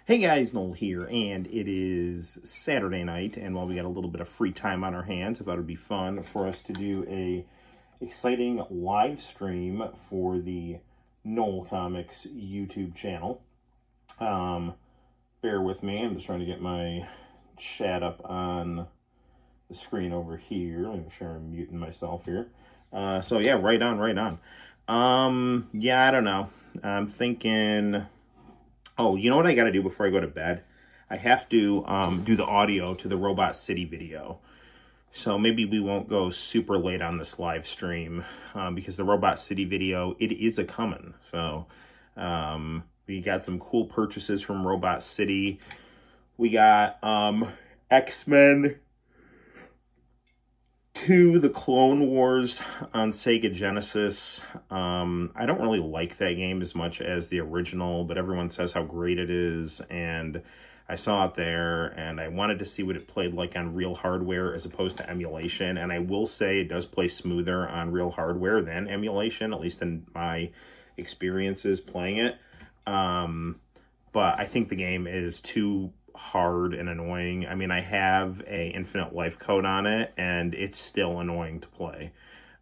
Hey guys, Noel here, and it is Saturday night, and while we got a little bit of free time on our hands, I thought it'd be fun for us to do a exciting live stream for the Noel ComiX YouTube channel. Bear with me, I'm just trying to get my chat up on the screen over here. Let me make sure I'm muting myself here. So yeah, right on. Yeah, I don't know. I'm thinking... Oh, you know what I got to do before I go to bed? I have to do the audio to the Robot City video. So maybe we won't go super late on this live stream because the Robot City video, it is a coming. So we got some cool purchases from Robot City. We got X-Men 2, The Clone Wars on Sega Genesis. I don't really like that game as much as the original, but everyone says how great it is, and I saw it there, and I wanted to see what it played like on real hardware as opposed to emulation, and I will say it does play smoother on real hardware than emulation, at least in my experiences playing it. But I think the game is too hard and annoying. I mean, I have a infinite life code on it, and it's still annoying to play.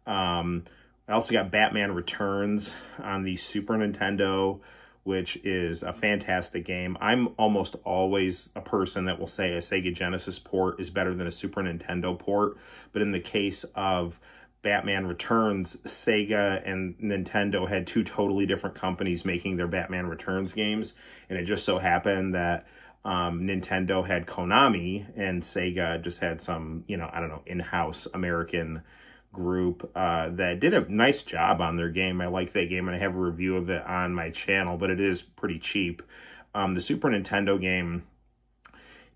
I also got Batman Returns on the Super Nintendo, which is a fantastic game. I'm almost always a person that will say a Sega Genesis port is better than a Super Nintendo port, but in the case of Batman Returns, Sega and Nintendo had two totally different companies making their Batman Returns games, and it just so happened that Nintendo had Konami and Sega just had some, I don't know, in-house American group that did a nice job on their game. I like that game, and I have a review of it on my channel, but it is pretty cheap. The Super Nintendo game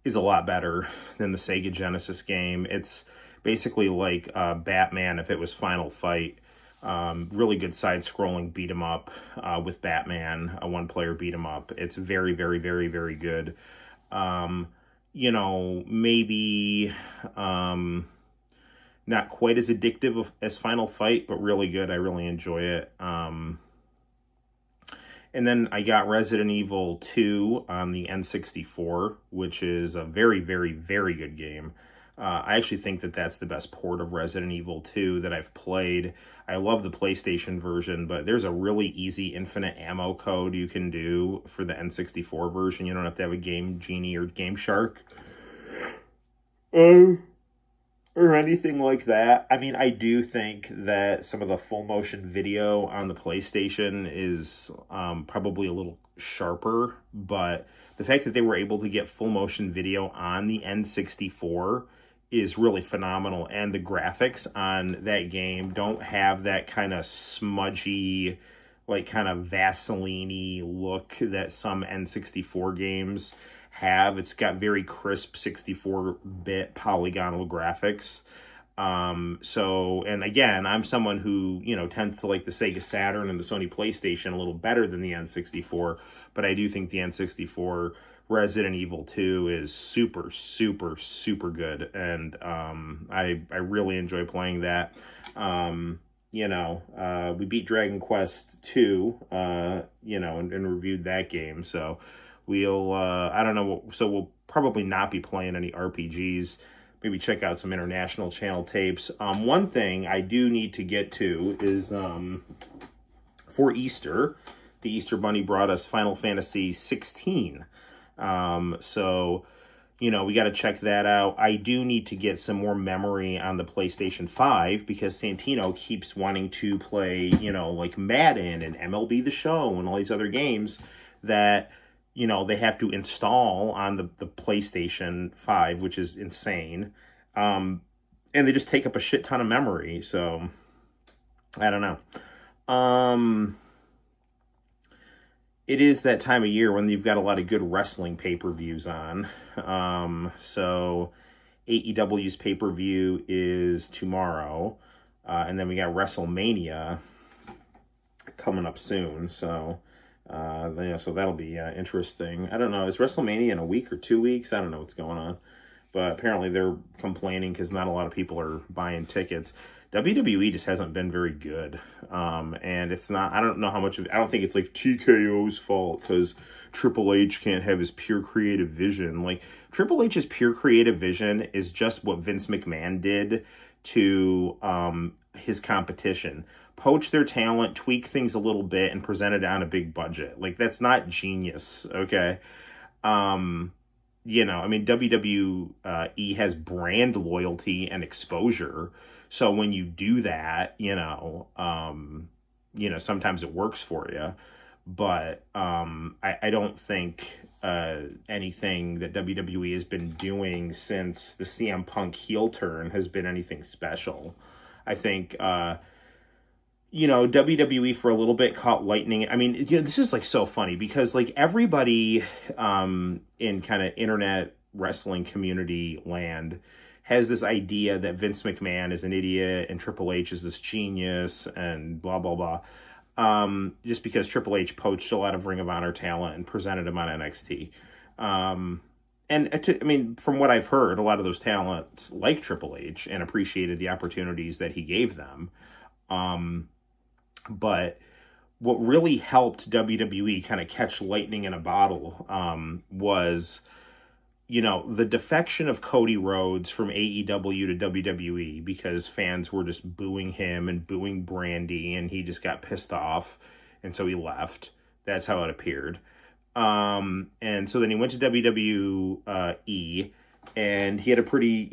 is a lot better than the Sega Genesis game. It's basically like Batman if it was Final Fight. Really good side-scrolling beat-em-up with Batman, a one-player beat-em-up. It's very, very, very, very good. Maybe not quite as addictive as Final Fight, but really good. I really enjoy it. And then I got Resident Evil 2 on the N64, which is a very, very, very good game. I actually think that that's the best port of Resident Evil 2 that I've played. I love the PlayStation version, but there's a really easy infinite ammo code you can do for the N64 version. You don't have to have a Game Genie or Game Shark or anything like that. I mean, I do think that some of the full motion video on the PlayStation is probably a little sharper, but the fact that they were able to get full motion video on the N64 is really phenomenal, and the graphics on that game don't have that kind of smudgy, like kind of Vaseline-y look that some N64 games have. It's got very crisp 64-bit polygonal graphics. And again, I'm someone who, tends to like the Sega Saturn and the Sony PlayStation a little better than the N64, but I do think the N64 Resident Evil 2 is super, super, super good, and I really enjoy playing that. We beat Dragon Quest 2, and reviewed that game, so we'll, I don't know, so we'll probably not be playing any RPGs. Maybe check out some international channel tapes. One thing I do need to get to is, for Easter, the Easter Bunny brought us Final Fantasy 16. We got to check that out. I do need to get some more memory on the PlayStation 5 because Santino keeps wanting to play, like Madden and MLB The Show and all these other games that, they have to install on the PlayStation 5, which is insane. And they just take up a shit ton of memory. So, I don't know. It is that time of year when you've got a lot of good wrestling pay-per-views on. So AEW's pay-per-view is tomorrow. And then we got WrestleMania coming up soon. So, so that'll be interesting. I don't know. Is WrestleMania in a week or 2 weeks? I don't know what's going on. But apparently they're complaining because not a lot of people are buying tickets. WWE just hasn't been very good. And it's not, I don't know how much of it, I don't think it's like TKO's fault because Triple H can't have his pure creative vision. Like, Triple H's pure creative vision is just what Vince McMahon did to his competition. Poach their talent, tweak things a little bit, and present it on a big budget. Like, that's not genius, okay? I mean, WWE has brand loyalty and exposure. So when you do that, sometimes it works for you. But I don't think anything that WWE has been doing since the CM Punk heel turn has been anything special. I think, WWE for a little bit caught lightning. I mean, this is like so funny because like everybody in kind of internet wrestling community land has this idea that Vince McMahon is an idiot and Triple H is this genius and blah, blah, blah. Just because Triple H poached a lot of Ring of Honor talent and presented them on NXT. From what I've heard, a lot of those talents like Triple H and appreciated the opportunities that he gave them. But what really helped WWE kind of catch lightning in a bottle was, the defection of Cody Rhodes from AEW to WWE because fans were just booing him and booing Brandy, and he just got pissed off, and so he left. That's how it appeared. And so then he went to WWE, and he had a pretty,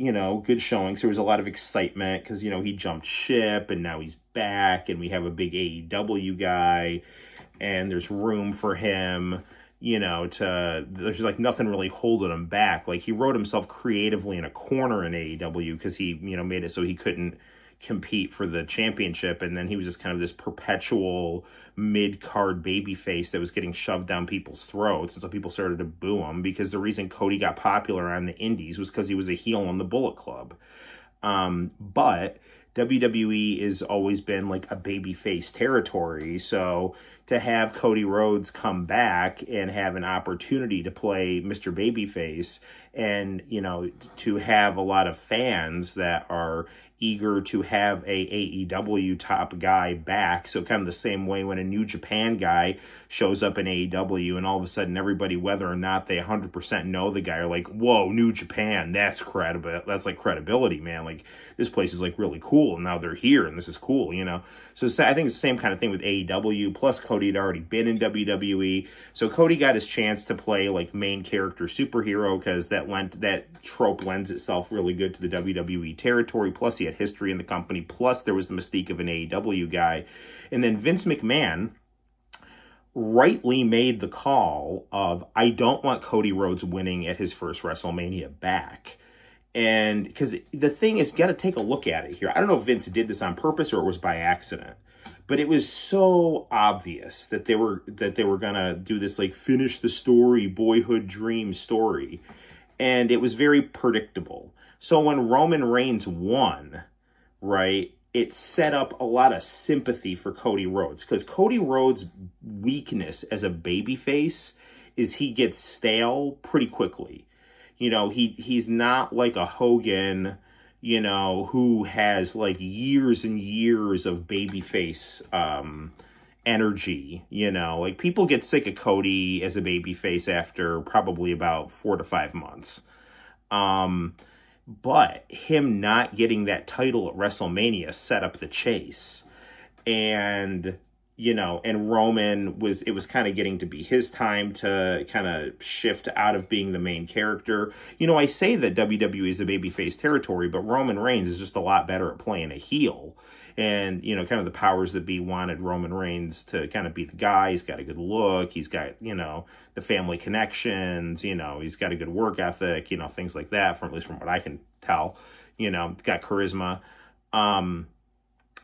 good showing. So there was a lot of excitement because, he jumped ship and now he's back and we have a big AEW guy and there's room for him, there's like nothing really holding him back. Like, he wrote himself creatively in a corner in AEW because he, made it so he couldn't compete for the championship, and then he was just kind of this perpetual mid-card babyface that was getting shoved down people's throats, and so people started to boo him because the reason Cody got popular on the indies was because he was a heel on the Bullet Club. But WWE has always been like a babyface territory, so to have Cody Rhodes come back and have an opportunity to play Mr. Babyface and, to have a lot of fans that are eager to have a AEW top guy back. So kind of the same way when a New Japan guy shows up in AEW and all of a sudden everybody, whether or not they 100% know the guy, are like, whoa, New Japan, that's credible. That's like credibility, man. Like, this place is like really cool and now they're here and this is cool, So I think it's the same kind of thing with AEW. Plus Cody had already been in WWE. So Cody got his chance to play like main character superhero because that trope lends itself really good to the WWE territory. Plus he had history in the company. Plus there was the mystique of an AEW guy. And then Vince McMahon rightly made the call of, I don't want Cody Rhodes winning at his first WrestleMania back. And because the thing is, got to take a look at it here. I don't know if Vince did this on purpose or it was by accident, but it was so obvious that they were gonna do this like finish the story, boyhood dream story, and it was very predictable. So when Roman Reigns won, right, it set up a lot of sympathy for Cody Rhodes because Cody Rhodes' weakness as a babyface is he gets stale pretty quickly. He's not like a Hogan, who has like years and years of babyface energy, like people get sick of Cody as a babyface after probably about 4 to 5 months. But him not getting that title at WrestleMania set up the chase. And and Roman it was kind of getting to be his time to kind of shift out of being the main character. I say that WWE is a babyface territory, but Roman Reigns is just a lot better at playing a heel. And, kind of the powers that be wanted Roman Reigns to kind of be the guy. He's got a good look. He's got, the family connections, he's got a good work ethic, things like that, at least from what I can tell, got charisma.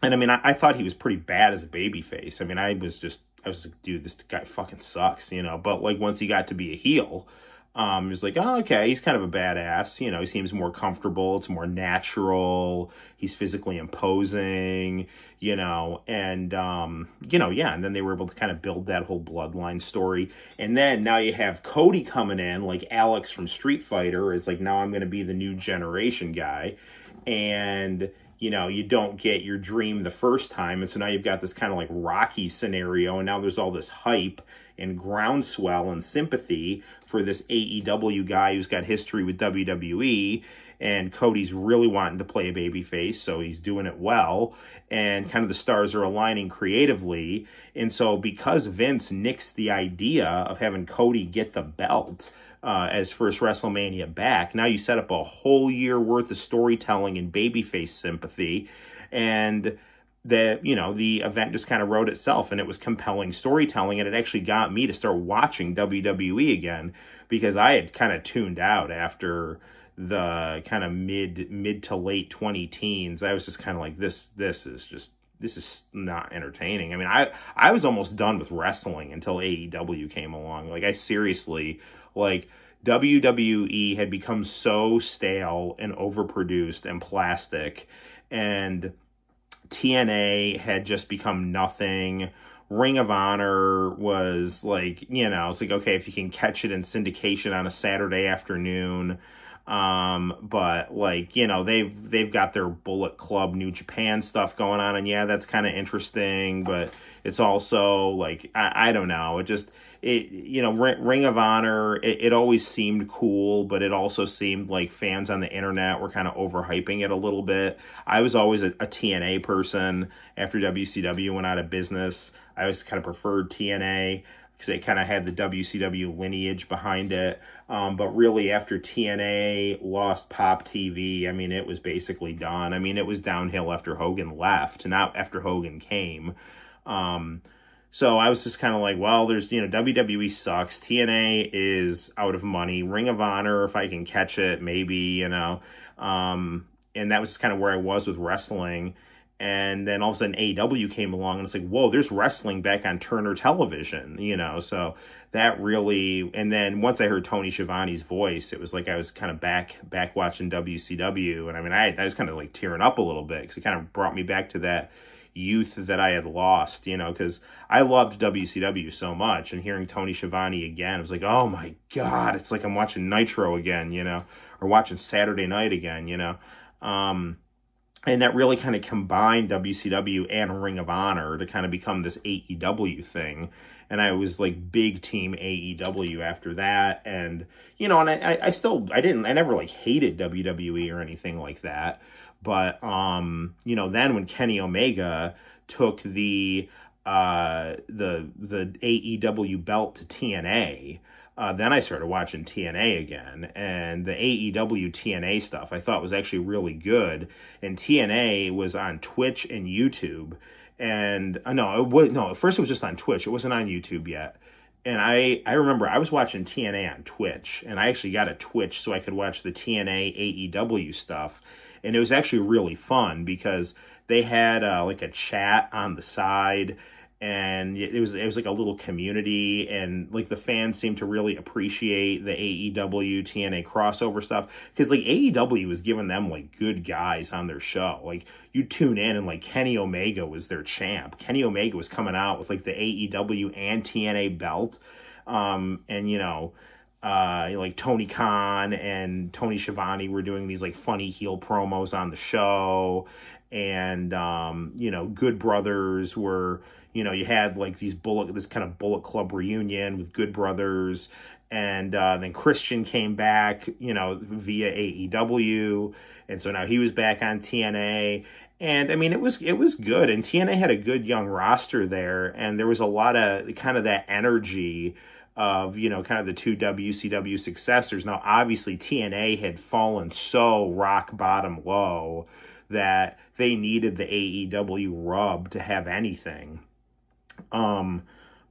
And I mean, I thought he was pretty bad as a babyface. I mean, I was like, dude, this guy fucking sucks, But like once he got to be a heel, it was like, oh, okay, he's kind of a badass. He seems more comfortable. It's more natural. He's physically imposing, and, yeah. And then they were able to kind of build that whole bloodline story. And then now you have Cody coming in, like Alex from Street Fighter is like, now I'm going to be the new generation guy. And, you don't get your dream the first time. And so now you've got this kind of like Rocky scenario, and now there's all this hype and groundswell and sympathy for this AEW guy who's got history with WWE. And Cody's really wanting to play a babyface, so he's doing it well. And kind of the stars are aligning creatively. And so because Vince nixed the idea of having Cody get the belt as first WrestleMania back, now you set up a whole year worth of storytelling and babyface sympathy. And the event just kind of wrote itself, and it was compelling storytelling, and it actually got me to start watching WWE again, because I had kind of tuned out after the kind of mid to late 20-teens. I was just kind of like, this is not entertaining. I mean, I was almost done with wrestling until AEW came along. Like, I seriously, like, WWE had become so stale and overproduced and plastic, and TNA had just become nothing. Ring of Honor was like, it's like, okay, if you can catch it in syndication on a Saturday afternoon. But like, they've got their Bullet Club New Japan stuff going on, and yeah, that's kind of interesting, but it's also like, I don't know. Ring of Honor, it always seemed cool, but it also seemed like fans on the internet were kind of overhyping it a little bit. I was always a TNA person. After WCW went out of business, I always kind of preferred TNA, because it kind of had the WCW lineage behind it. But really, after TNA lost Pop TV, I mean, it was basically done. I mean, it was downhill after Hogan left, not after Hogan came. So I was just kind of like, well, there's, WWE sucks. TNA is out of money. Ring of Honor, if I can catch it, maybe, and that was kind of where I was with wrestling. And then all of a sudden AEW came along, and it's like, whoa, there's wrestling back on Turner Television, so that really, and then once I heard Tony Schiavone's voice, it was like I was kind of back watching WCW, and I mean, I was kind of like tearing up a little bit, because it kind of brought me back to that youth that I had lost, because I loved WCW so much, and hearing Tony Schiavone again, it was like, oh my God, it's like I'm watching Nitro again, or watching Saturday Night again, and that really kind of combined WCW and Ring of Honor to kind of become this AEW thing. And I was like big team AEW after that. And, and I never like hated WWE or anything like that. But, then when Kenny Omega took the AEW belt to TNA, then I started watching TNA again, and the AEW TNA stuff I thought was actually really good. And TNA was on Twitch and YouTube, and at first it was just on Twitch. It wasn't on YouTube yet. And I remember I was watching TNA on Twitch, and I actually got a Twitch so I could watch the TNA AEW stuff, and it was actually really fun because they had like a chat on the side. And it was like a little community, and like the fans seemed to really appreciate the AEW TNA crossover stuff, because like AEW was giving them like good guys on their show. Like you tune in and like Kenny Omega was their champ. Kenny Omega was coming out with like the AEW and TNA belt, like Tony Khan and Tony Schiavone were doing these like funny heel promos on the show, and Good Brothers were. You had like this kind of Bullet Club reunion with Good Brothers, and then Christian came back, via AEW, and so now he was back on TNA, and I mean it was good, and TNA had a good young roster there, and there was a lot of kind of that energy of kind of the two WCW successors. Now obviously TNA had fallen so rock bottom low that they needed the AEW rub to have anything.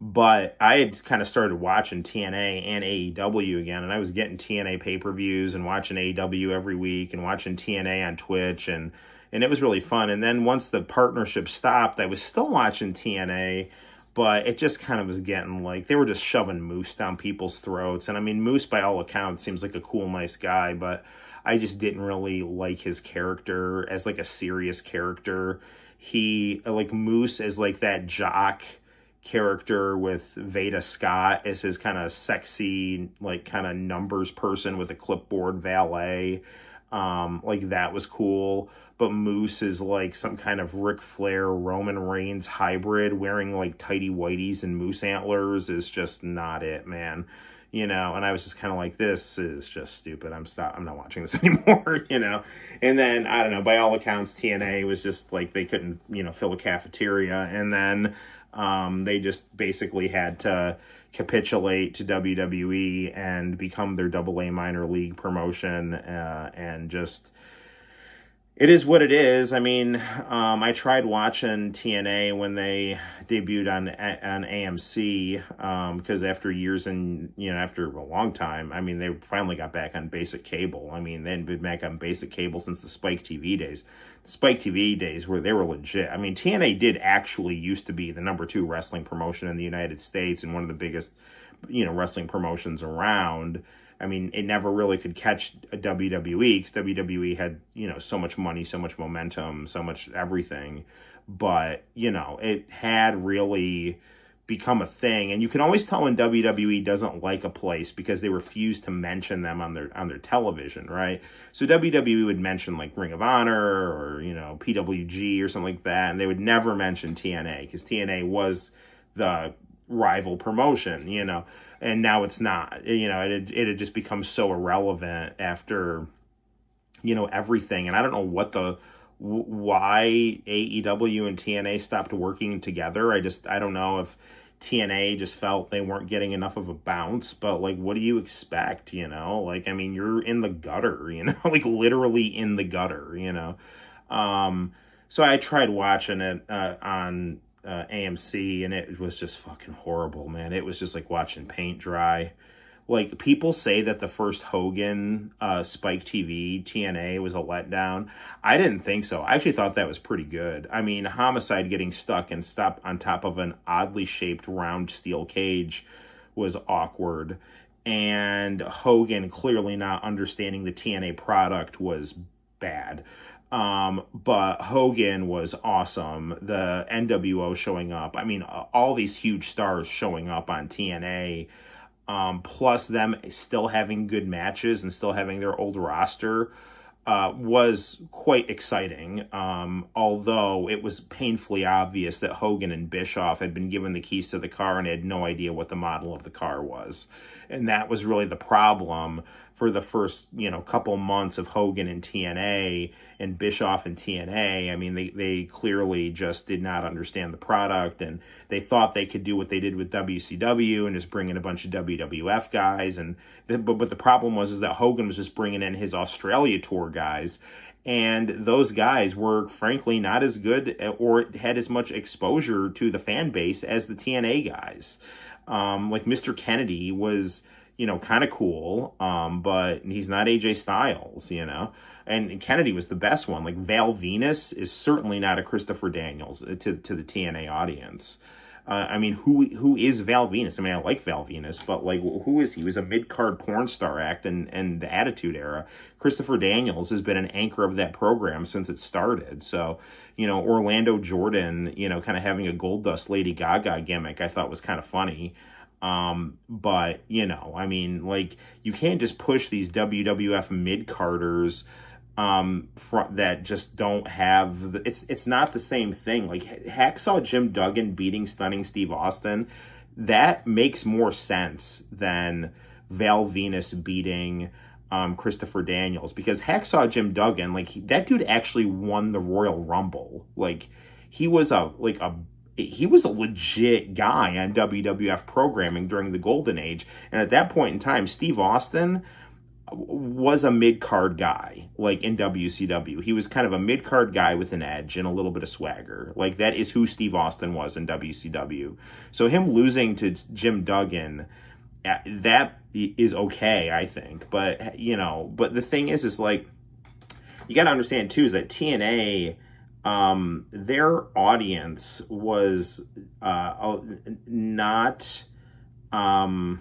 But I had kind of started watching TNA and AEW again, and I was getting TNA pay-per-views and watching AEW every week and watching TNA on Twitch, and it was really fun. And then once the partnership stopped, I was still watching TNA, but it just kind of was getting like, they were just shoving Moose down people's throats. And I mean, Moose by all accounts seems like a cool, nice guy, but I just didn't really like his character as like a serious character. He, like Moose is like that jock character with Veda Scott as his kind of sexy, like kind of numbers person with a clipboard valet. Like that was cool. But Moose is like some kind of Ric Flair, Roman Reigns hybrid wearing like tighty whities and moose antlers is just not it, man. And I was just kind of like, this is just stupid. I'm not watching this anymore, And then, I don't know, by all accounts, TNA was just like, they couldn't, fill a cafeteria. And then they just basically had to capitulate to WWE and become their AA minor league promotion, and just, it is what it is. I mean, I tried watching TNA when they debuted on AMC, because after years and, after a long time, I mean, they finally got back on basic cable. I mean, they'd been back on basic cable since the Spike TV days. The Spike TV days where they were legit. I mean, TNA did actually used to be the #2 wrestling promotion in the United States and one of the biggest, wrestling promotions around. I mean, it never really could catch a WWE because WWE had, so much money, so much momentum, so much everything. But, it had really become a thing. And you can always tell when WWE doesn't like a place because they refuse to mention them on their television, right? So WWE would mention like Ring of Honor or, PWG or something like that. And they would never mention TNA because TNA was the rival promotion, and now it's not. It had just become so irrelevant after, everything. And I don't know why AEW and TNA stopped working together. I don't know if TNA just felt they weren't getting enough of a bounce, but like, what do you expect? Like, I mean, you're in the gutter, like literally in the gutter, so I tried watching it on AMC, and it was just fucking horrible, man. It was just like watching paint dry. Like, people say that the first Hogan Spike TV TNA was a letdown. I didn't think so. I actually thought that was pretty good. I mean, Homicide getting stuck and stopped on top of an oddly shaped round steel cage was awkward, and Hogan clearly not understanding the TNA product was bad. But Hogan was awesome. The NWO showing up. I mean, all these huge stars showing up on TNA, plus them still having good matches and still having their old roster, was quite exciting. Although it was painfully obvious that Hogan and Bischoff had been given the keys to the car and had no idea what the model of the car was. And that was really the problem for the first, couple months of Hogan and TNA and Bischoff and TNA. I mean, they clearly just did not understand the product, and they thought they could do what they did with WCW and just bring in a bunch of WWF guys. But the problem was that Hogan was just bringing in his Australia tour guys, and those guys were frankly not as good or had as much exposure to the fan base as the TNA guys. Like Mr. Kennedy was, kind of cool, but he's not AJ Styles, and Kennedy was the best one. Like, Val Venus is certainly not a Christopher Daniels to the TNA audience. I mean, who is Val Venus? I mean, I like Val Venus, but like, who is he? He was a mid-card porn star act in the Attitude Era. Christopher Daniels has been an anchor of that program since it started. So, Orlando Jordan, kind of having a Goldust Lady Gaga gimmick, I thought was kind of funny. But, I mean, like, you can't just push these WWF mid-carders that just don't have it's not the same thing. Like, Hacksaw Jim Duggan beating Stunning Steve Austin, that makes more sense than Val Venus beating Christopher Daniels, because Hacksaw Jim Duggan, like, that dude actually won the Royal Rumble. Like, he was a legit guy on WWF programming during the Golden Age. And at that point in time, Steve Austin was a mid-card guy, like, in WCW. He was kind of a mid-card guy with an edge and a little bit of swagger. Like, that is who Steve Austin was in WCW. So him losing to Jim Duggan, that is okay, I think. But, but the thing is like, you got to understand, too, is that TNA, their audience was not, how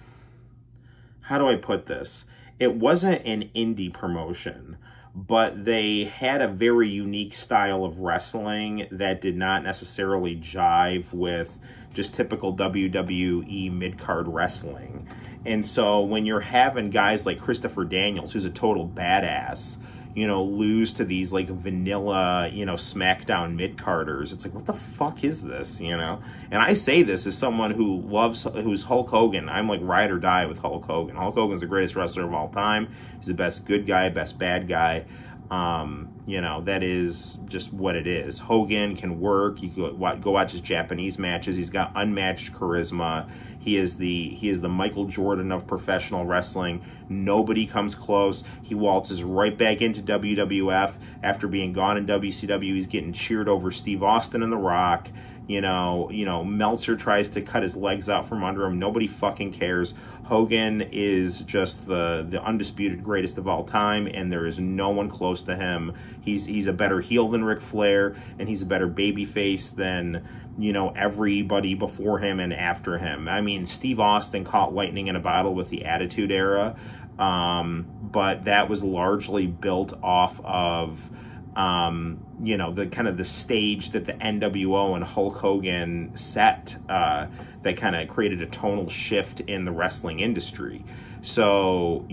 do I put this? It wasn't an indie promotion, but they had a very unique style of wrestling that did not necessarily jive with just typical WWE mid-card wrestling. And so when you're having guys like Christopher Daniels, who's a total badass, lose to these like vanilla, SmackDown mid-carders. It's like, what the fuck is this, And I say this as someone who's Hulk Hogan. I'm like ride or die with Hulk Hogan. Hulk Hogan's the greatest wrestler of all time. He's the best good guy, best bad guy. That is just what it is. Hogan can work. You go watch his Japanese matches. He's got unmatched charisma. He is the Michael Jordan of professional wrestling. Nobody comes close. He waltzes right back into WWF after being gone in WCW. He's getting cheered over Steve Austin and The Rock. Meltzer tries to cut his legs out from under him. Nobody fucking cares. Hogan is just the undisputed greatest of all time, and there is no one close to him. He's a better heel than Ric Flair, and he's a better babyface than everybody before him and after him. I mean, Steve Austin caught lightning in a bottle with the Attitude Era, but that was largely built off of the kind of the stage that the NWO and Hulk Hogan set, that kind of created a tonal shift in the wrestling industry. So,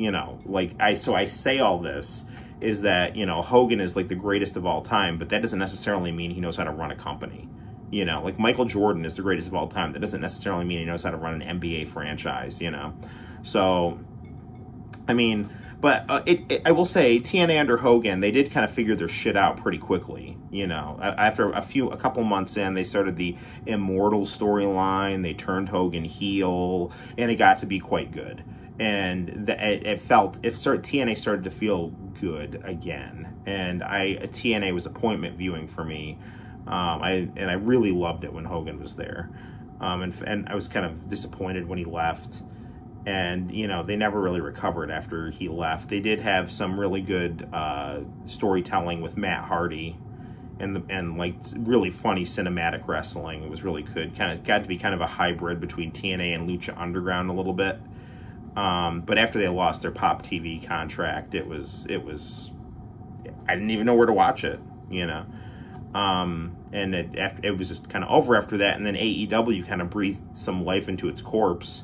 I say all this is that, Hogan is like the greatest of all time, but that doesn't necessarily mean he knows how to run a company. Like Michael Jordan is the greatest of all time. That doesn't necessarily mean he knows how to run an NBA franchise, So, I mean, but I will say TNA under Hogan, they did kind of figure their shit out pretty quickly. After a couple months in, they started the Immortal storyline. They turned Hogan heel, and it got to be quite good. And TNA started to feel good again. And TNA was appointment viewing for me. I really loved it when Hogan was there. And I was kind of disappointed when he left. And, they never really recovered after he left. They did have some really good storytelling with Matt Hardy and like really funny cinematic wrestling. It was really good. Kind of got to be kind of a hybrid between TNA and Lucha Underground a little bit. But after they lost their Pop TV contract, it was I didn't even know where to watch it, And it was just kind of over after that. And then AEW kind of breathed some life into its corpse.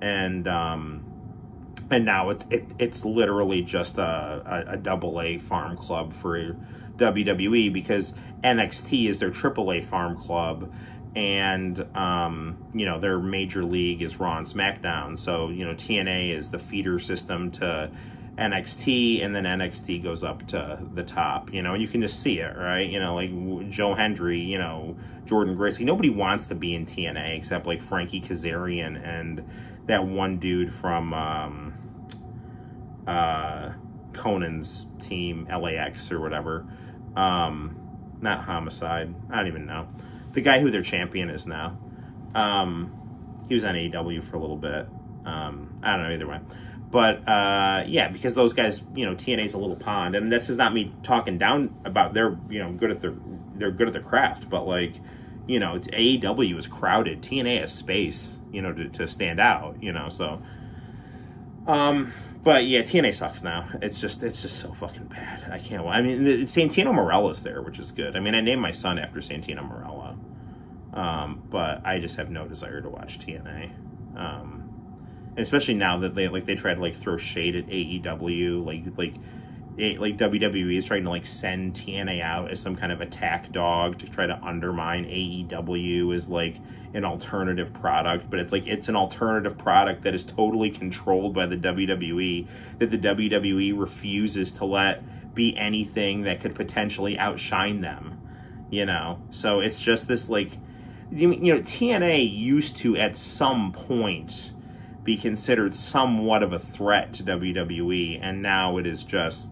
And now it's literally just a AA farm club for WWE, because NXT is their AAA farm club, and their major league is Raw and SmackDown. So TNA is the feeder system to NXT, and then NXT goes up to the top. You can just see it, right? Like Joe Hendry, Jordan Gracie. Nobody wants to be in TNA except like Frankie Kazarian and that one dude from Conan's team, LAX or whatever. Not Homicide. I don't even know. The guy who their champion is now. He was on AEW for a little bit. I don't know, either way. But, because those guys, TNA's a little pond. And this is not me talking down about they're good at their craft. But, AEW is crowded. TNA has space, to stand out, so. But yeah, TNA sucks now. It's just so fucking bad. I can't. I mean, Santino Marella's there, which is good. I mean, I named my son after Santino Marella. But I just have no desire to watch TNA. And especially now that they try to throw shade at AEW, like WWE is trying to send TNA out as some kind of attack dog to try to undermine AEW as an alternative product, but it's an alternative product that is totally controlled by the WWE, that the WWE refuses to let be anything that could potentially outshine them, so it's just this TNA used to at some point be considered somewhat of a threat to WWE, and now it is just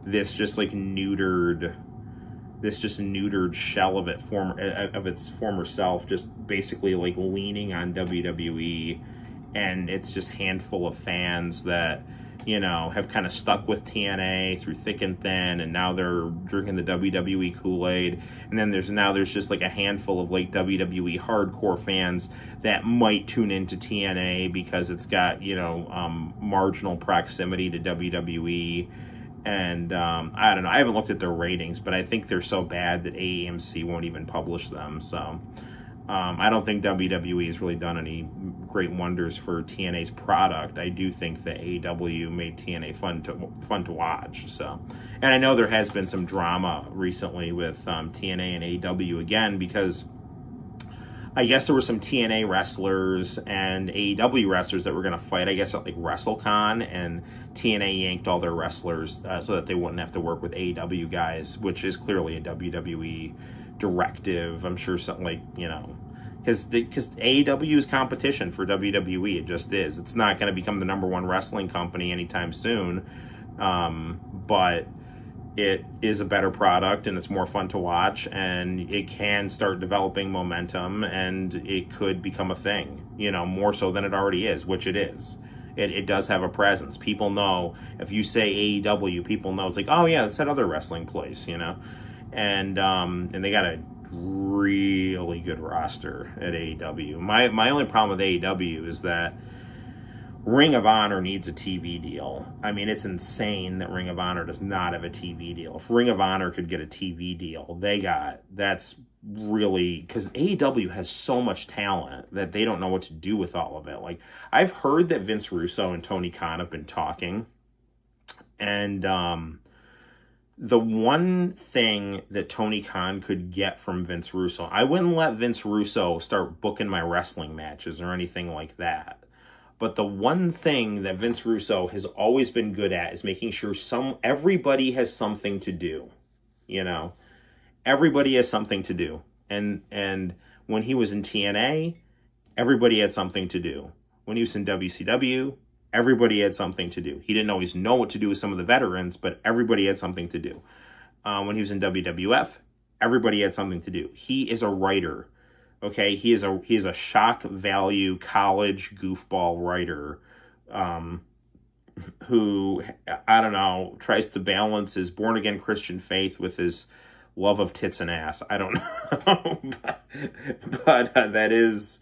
this neutered shell of its former self, just basically leaning on WWE, and it's just handful of fans that have kind of stuck with TNA through thick and thin, and now they're drinking the WWE Kool-Aid. And then there's just a handful of WWE hardcore fans that might tune into TNA because it's got marginal proximity to WWE. And I don't know, I haven't looked at their ratings, but I think they're so bad that AMC won't even publish them. So I don't think WWE has really done any great wonders for TNA's product. I do think that AEW made TNA fun to watch. So, and I know there has been some drama recently with TNA and AEW again, because I guess there were some TNA wrestlers and AEW wrestlers that were going to fight, I guess, at like WrestleCon, and TNA yanked all their wrestlers so that they wouldn't have to work with AEW guys, which is clearly a WWE directive. I'm sure something like, you know, because AEW is competition for WWE. It just is. It's not going to become the #1 wrestling company anytime soon, but it is a better product and it's more fun to watch, and it can start developing momentum, and it could become a thing, you know, more so than it already is, which it is. It does have a presence. People know, if you say AEW, people know it's like, oh yeah, it's that other wrestling place, you know, and they got a really good roster at AEW. My only problem with AEW is that Ring of Honor needs a TV deal. I mean, it's insane that Ring of Honor does not have a TV deal. If Ring of Honor could get a TV deal, that's really, because AEW has so much talent that they don't know what to do with all of it. Like, I've heard that Vince Russo and Tony Khan have been talking, and the one thing that Tony Khan could get from Vince Russo, I wouldn't let Vince Russo start booking my wrestling matches or anything like that. But the one thing that Vince Russo has always been good at is making sure everybody has something to do. You know, everybody has something to do. And when he was in TNA, everybody had something to do. When he was in WCW, everybody had something to do. He didn't always know what to do with some of the veterans, but everybody had something to do. When he was in WWF, everybody had something to do. He is a writer. Okay, he is a shock value college goofball writer, who, I don't know, tries to balance his born again Christian faith with his love of tits and ass. I don't know, but that is,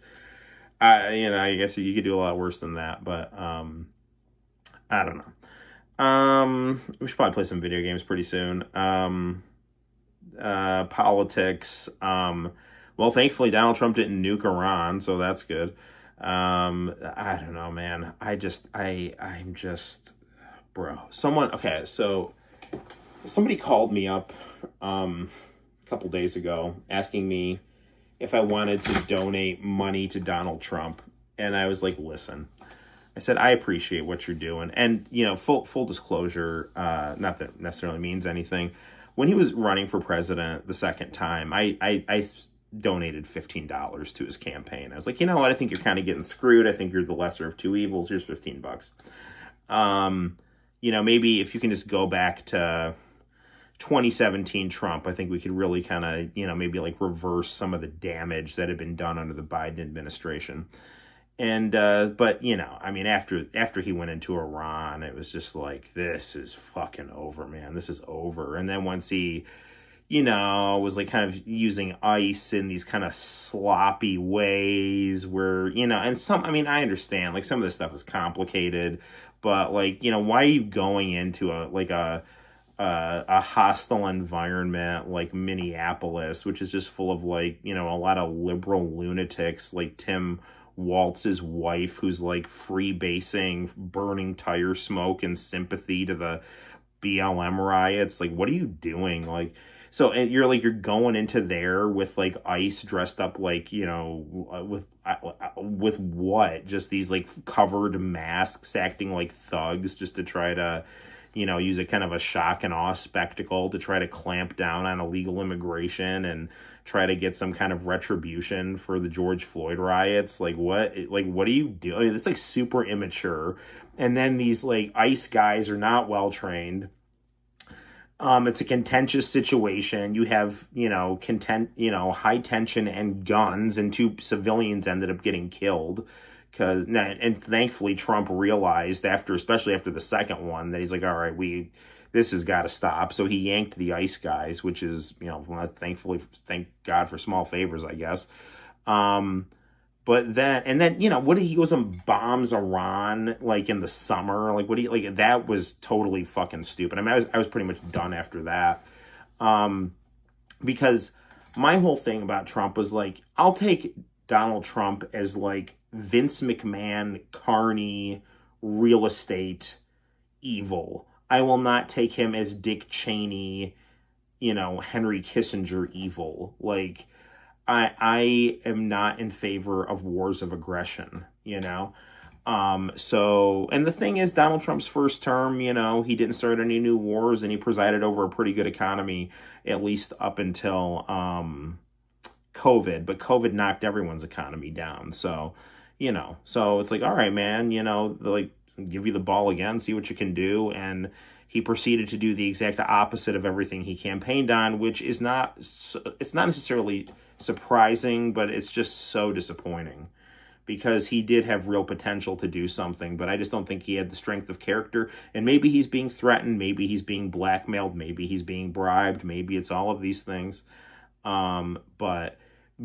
you know, I guess you could do a lot worse than that. But I don't know. We should probably play some video games pretty soon. Politics. Well, thankfully, Donald Trump didn't nuke Iran, so that's good. I don't know, man. I'm just, bro. So somebody called me up a couple days ago asking me if I wanted to donate money to Donald Trump. And I was like, listen. I said, I appreciate what you're doing. And, you know, full disclosure, not that it necessarily means anything. When he was running for president the second time, I donated $15 to his campaign. I was like, you know what? I think you're kind of getting screwed. I think you're the lesser of two evils. Here's $15. You know, maybe if you can just go back to 2017 Trump, I think we could really kind of, you know, maybe like reverse some of the damage that had been done under the Biden administration. And, but, you know, I mean, after he went into Iran, it was just like, this is fucking over, man. This is over. And then once he, you know, was like kind of using ice in these kind of sloppy ways where, you know, and I mean, I understand, like, some of this stuff is complicated, but, like, you know, why are you going into a hostile environment like Minneapolis, which is just full of, like, you know, a lot of liberal lunatics like Tim Waltz's wife, who's like freebasing, burning tire smoke in sympathy to the BLM riots. Like, what are you doing? Like, so you're going into there with like ICE dressed up like, you know, with what? Just these like covered masks, acting like thugs, just to try to, you know, use a kind of a shock and awe spectacle to try to clamp down on illegal immigration and try to get some kind of retribution for the George Floyd riots. Like, what are you doing? It's like super immature. And then these like ICE guys are not well trained. It's a contentious situation. You have, you know, high tension and guns, and 2 civilians ended up getting killed. And thankfully Trump realized especially after the second one, that he's like, all right, this has got to stop. So he yanked the ICE guys, which is, you know, thankfully, thank God for small favors, I guess. But then, you know, he goes and bombs Iran, like, in the summer. Like, that was totally fucking stupid. I mean, I was pretty much done after that. Because my whole thing about Trump was like, I'll take Donald Trump as like Vince McMahon, carny, real estate, evil. I will not take him as Dick Cheney, Henry Kissinger evil. Like, I am not in favor of wars of aggression, So, and the thing is, Donald Trump's first term, he didn't start any new wars, and he presided over a pretty good economy, at least up until COVID. But COVID knocked everyone's economy down. So, so it's like, all right, man, like, give you the ball again, see what you can do. And he proceeded to do the exact opposite of everything he campaigned on, which is it's not necessarily surprising, but it's just so disappointing, because he did have real potential to do something, but I just don't think he had the strength of character. And maybe he's being threatened, maybe he's being blackmailed, maybe he's being bribed, maybe it's all of these things. But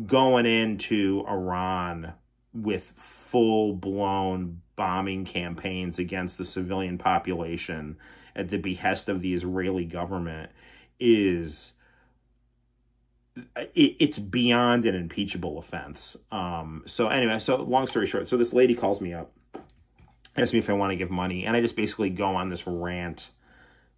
going into Iran with full-blown bombing campaigns against the civilian population at the behest of the Israeli government it's beyond an impeachable offense. So anyway, so long story short, so this lady calls me up, asks me if I want to give money, and I just basically go on this rant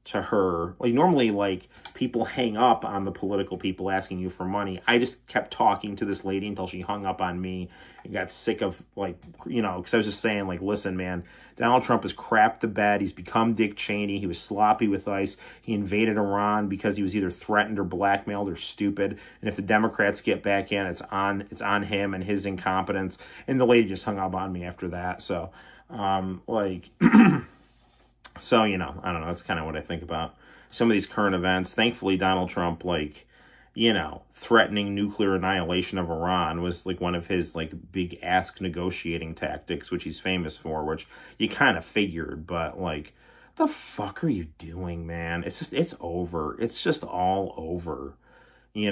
to her. Like, normally, like, people hang up on the political people asking you for money. I just kept talking to this lady until she hung up on me and got sick of, like, because I was just saying, like, listen, man, Donald Trump has crapped the bed. He's become Dick Cheney. He was sloppy with ICE. He invaded Iran because he was either threatened or blackmailed or stupid. And if the Democrats get back in, it's on him and his incompetence. And the lady just hung up on me after that. So, So, I don't know. That's kind of what I think about some of these current events. Thankfully, Donald Trump, like, threatening nuclear annihilation of Iran was, like, one of his, like, big ask negotiating tactics, which he's famous for, which you kind of figured. But, like, the fuck are you doing, man? It's over. It's just all over. You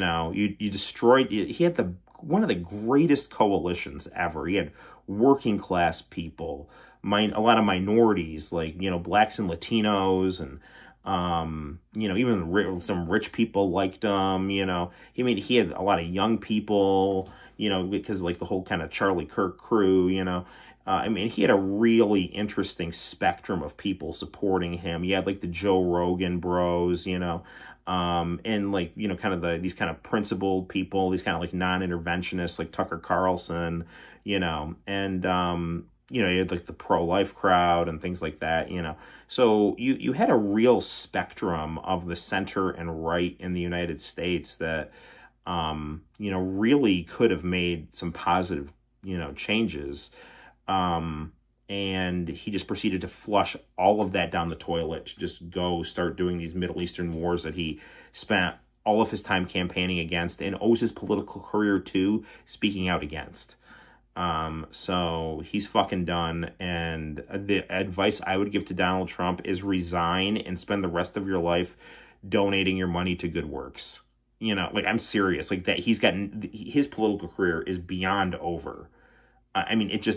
destroyed, he had one of the greatest coalitions ever. He had working class people, a lot of minorities, like, blacks and Latinos, and, even some rich people liked him, he had a lot of young people, because, like, the whole kind of Charlie Kirk crew, he had a really interesting spectrum of people supporting him. You had, like, the Joe Rogan bros, and, like, kind of these kind of principled people, these kind of, like, non-interventionists, like Tucker Carlson, and, you had, like, the pro-life crowd and things like that, So you had a real spectrum of the center and right in the United States that, really could have made some positive, changes. And he just proceeded to flush all of that down the toilet, to just go start doing these Middle Eastern wars that he spent all of his time campaigning against and owes his political career to speaking out against. So he's fucking done. And the advice I would give to Donald Trump is resign and spend the rest of your life donating your money to good works. Like, I'm serious. Like, that his political career is beyond over.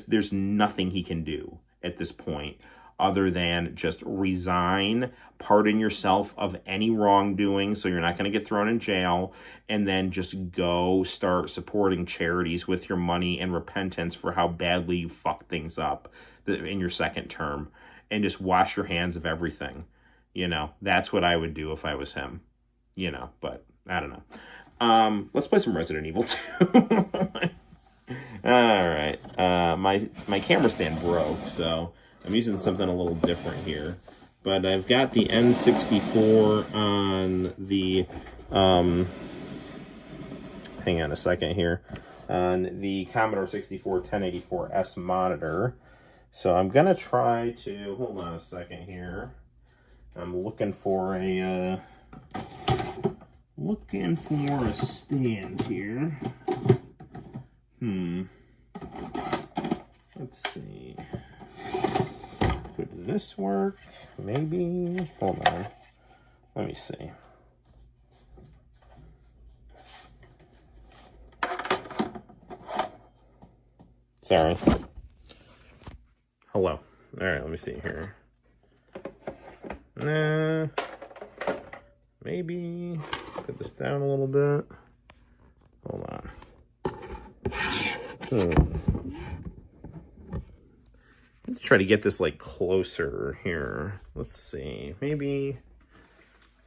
There's nothing he can do at this point other than just resign, pardon yourself of any wrongdoing so you're not going to get thrown in jail, and then just go start supporting charities with your money and repentance for how badly you fucked things up in your second term, and just wash your hands of everything. That's what I would do if I was him, but I don't know. Let's play some Resident Evil 2. All right. My camera stand broke, so I'm using something a little different here. But I've got the N64 on the hang on a second here, on the Commodore 64 1084S monitor. So I'm gonna try to hold on a second here. I'm looking for a stand here. Let's see. Could this work? Maybe. Hold on. Let me see. Sorry. Hello. All right, let me see here. Maybe put this down a little bit. Let's try to get this like closer here. Let's see. Maybe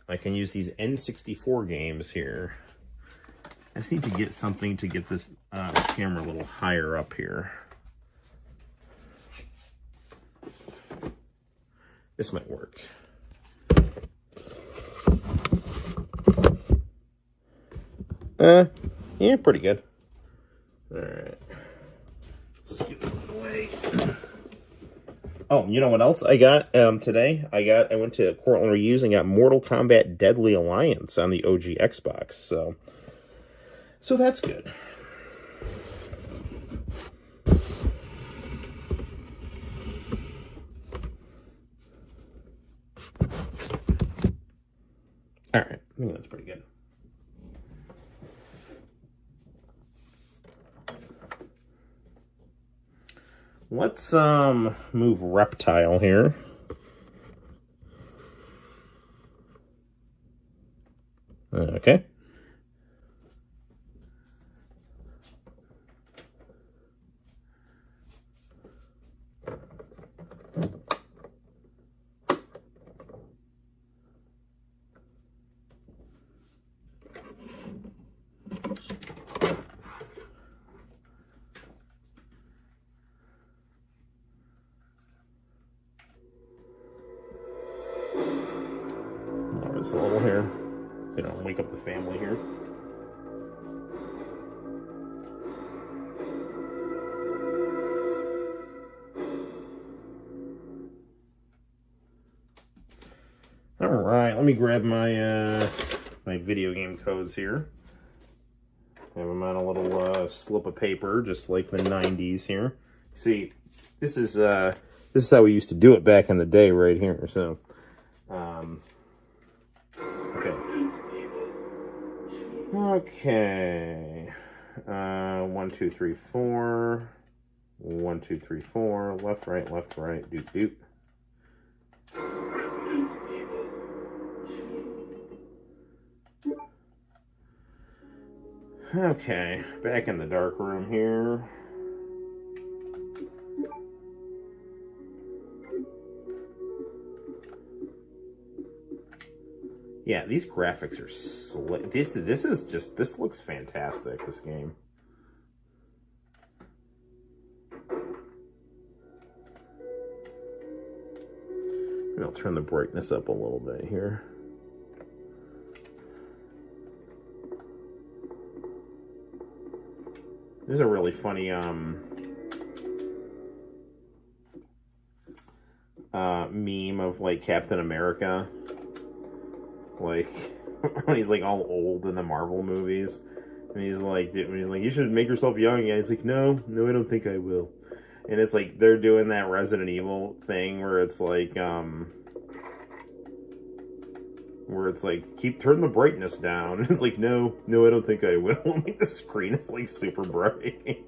I can use these N64 games here. I just need to get something to get this camera a little higher up here. This might work. Yeah, pretty good. All right. Let's get it away. Oh, you know what else I got today? I went to Cortland Reuse and got Mortal Kombat Deadly Alliance on the OG Xbox. So that's good. All right, I think that's pretty good. Let's move Reptile here. Okay. Just a little here, you know, wake up the family here. All right, let me grab my my video game codes here. Have them on a little slip of paper, just like the '90s here. See, this is how we used to do it back in the day, right here. So. Okay. 1, 2, 3, 4. 1, 2, 3, 4. Left, right, doot, doot. Okay, back in the dark room here. Yeah, these graphics are slick. This looks fantastic, this game. Maybe I'll turn the brightness up a little bit here. There's a really funny meme of like Captain America. Like when he's like all old in the Marvel movies, and he's like, you should make yourself young. And he's like, no, I don't think I will. And it's like they're doing that Resident Evil thing where it's like, turn the brightness down. And it's like, no, I don't think I will. Like the screen is like super bright.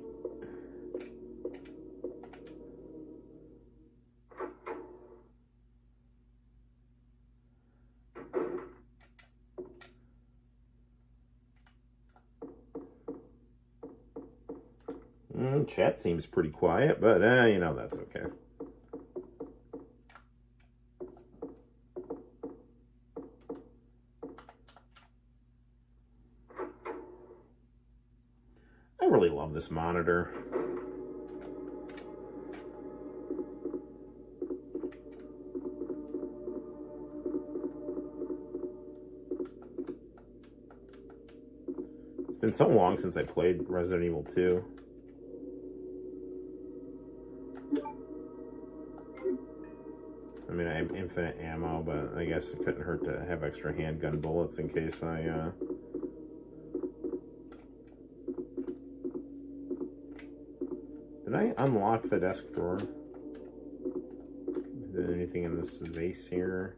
Chat seems pretty quiet, but you know, that's okay. I really love this monitor. It's been so long since I played Resident Evil 2. I mean, I have infinite ammo, but I guess it couldn't hurt to have extra handgun bullets in case I, Did I unlock the desk drawer? Is there anything in this vase here?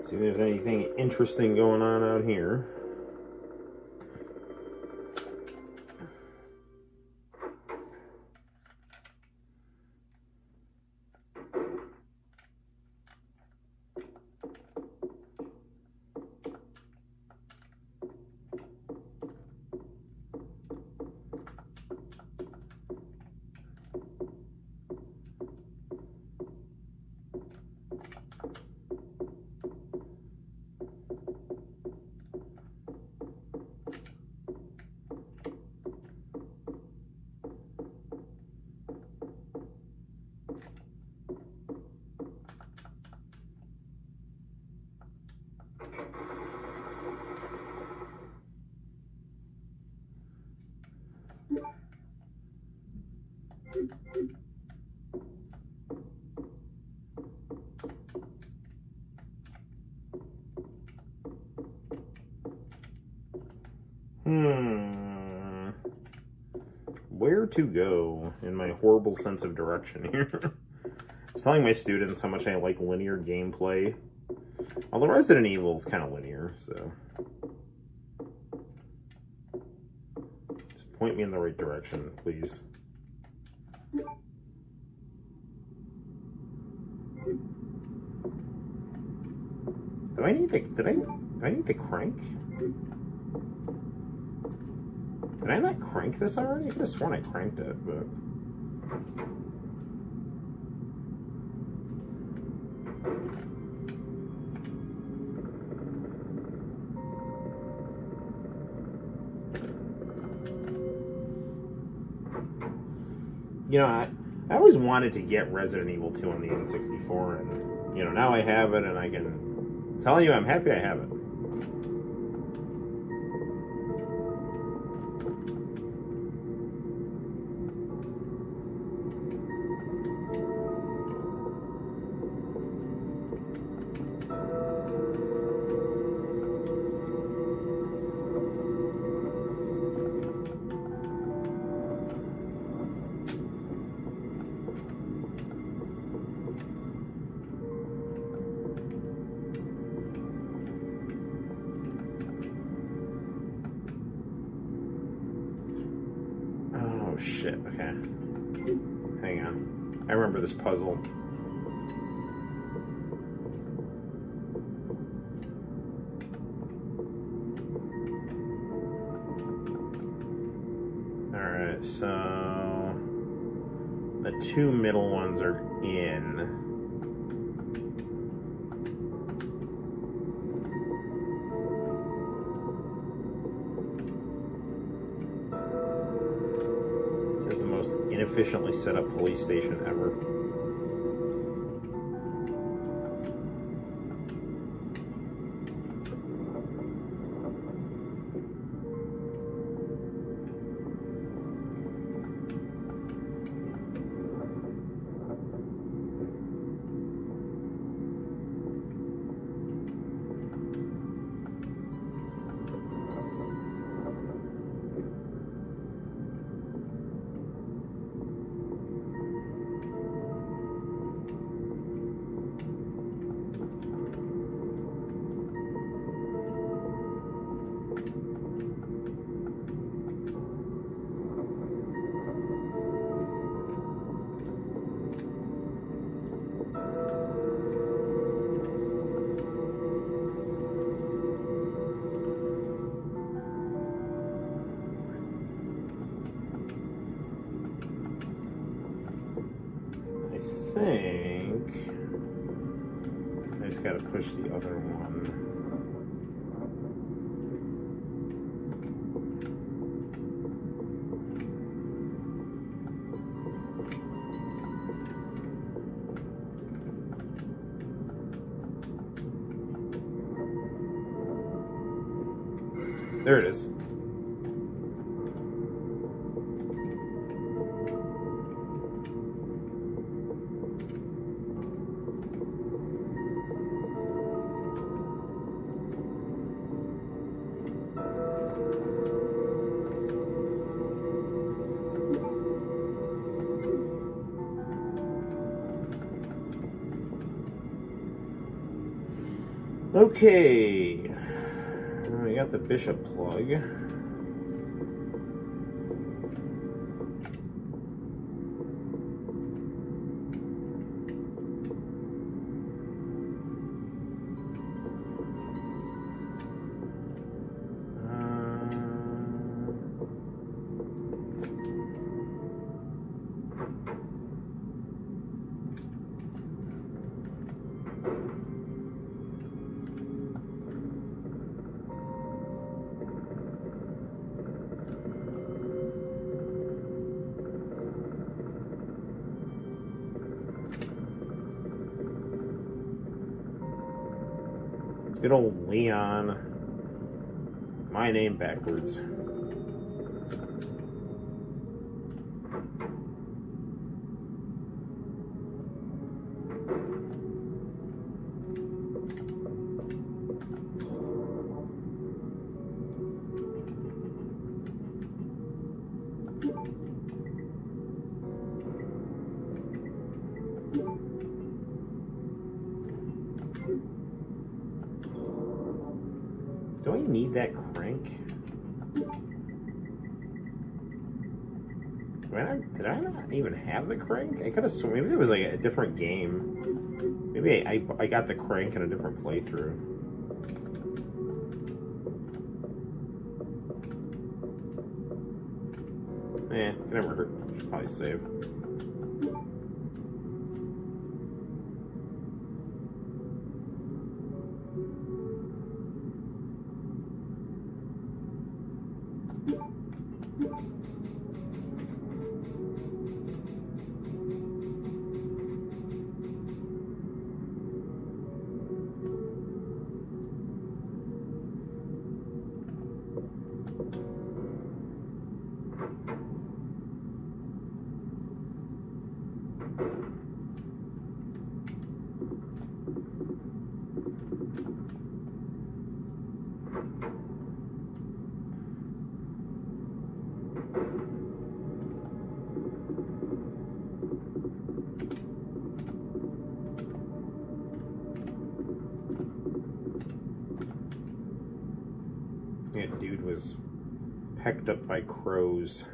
See if there's anything interesting going on out here. Where to go in my horrible sense of direction here? I was telling my students how much I like linear gameplay. Although Resident Evil is kind of linear, so... just point me in the right direction, please. Do I need the crank? Did I not crank this already? I could have sworn I cranked it, but... You know, I always wanted to get Resident Evil 2 on the N64, and, you know, now I have it, and I can tell you I'm happy I have it. Oh, shit. Okay. Hang on. I remember this puzzle. Alright, so... the two middle ones are in. Inefficiently set up police station ever. think I just gotta push the other one. There it is. Okay, we got the bishop plug. Good old Leon. My name backwards. Do I need that crank? Did I not even have the crank? I could have sworn maybe it was like a different game. Maybe I got the crank in a different playthrough. It never hurt. Should probably save. That dude was pecked up by crows.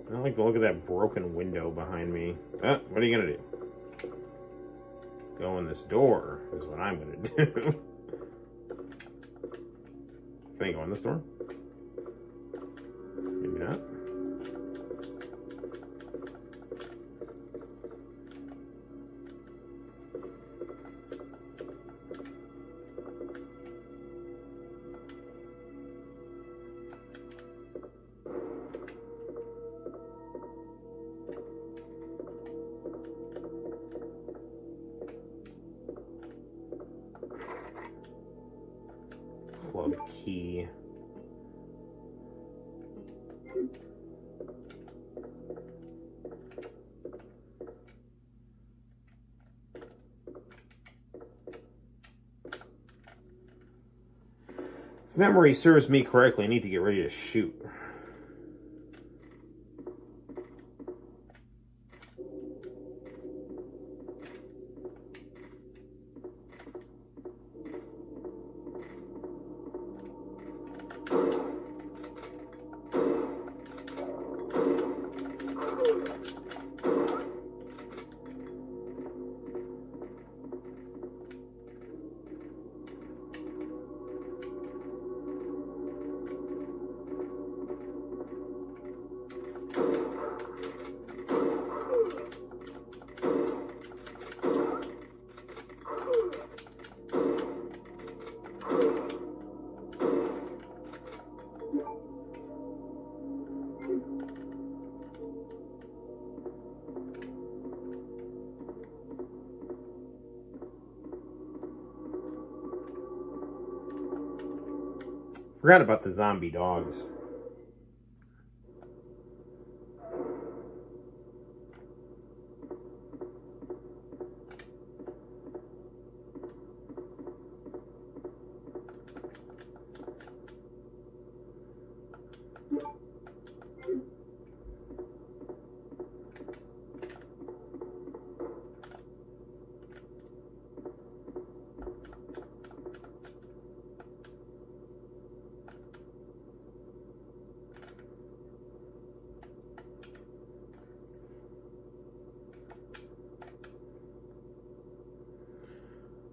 I don't like the look of that broken window behind me. What are you gonna do? Go in this door is what I'm gonna do. Can I go in this door? Maybe not. Club key. If memory serves me correctly, I need to get ready to shoot. Forgot about the zombie dogs.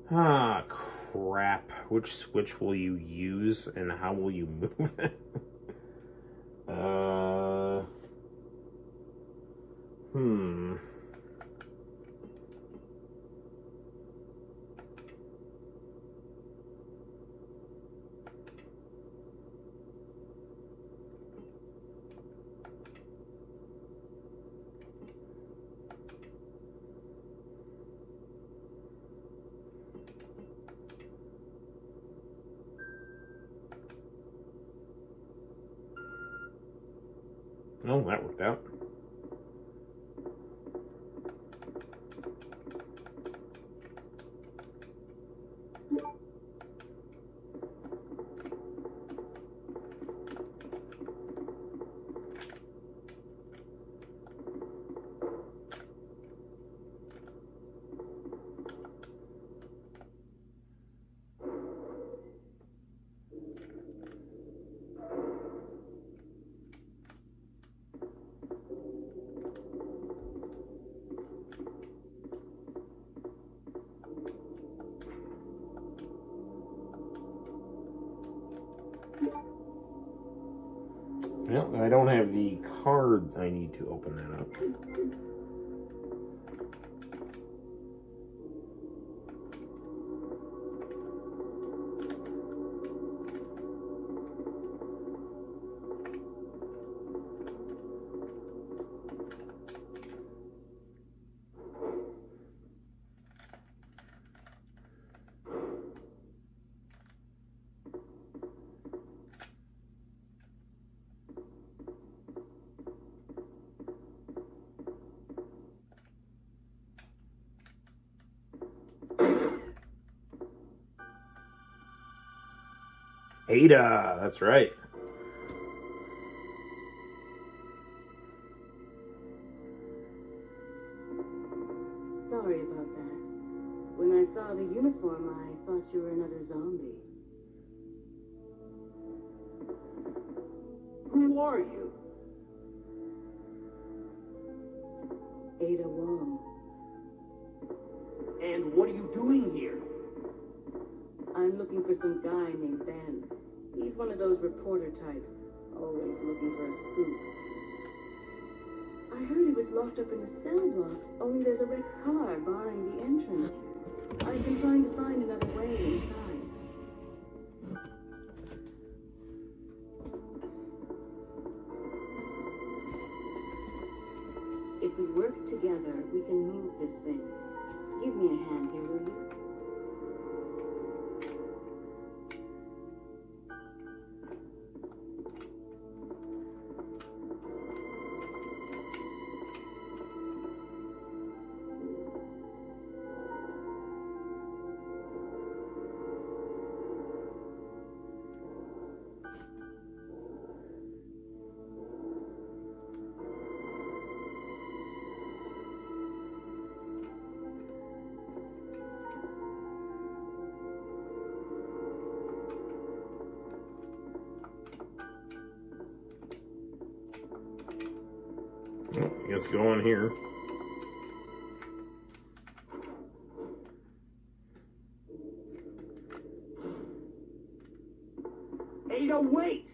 Ah, crap. Which switch will you use and how will you move it? Hmm. Oh, that worked out. Well, I don't have the card. I need to open that up. Ada, that's right. Sorry about that. When I saw the uniform, I thought you were another zombie. Who are you? Ada Wong. And what are you doing here? I'm looking for some guy named Ben. He's one of those reporter types, always looking for a scoop. I heard he was locked up in a cell block, only there's a wrecked car barring the entrance. I've been trying to find another way inside. If we work together, we can move this thing. Give me a hand here, will you? Oh, I guess go on here. Ada, wait!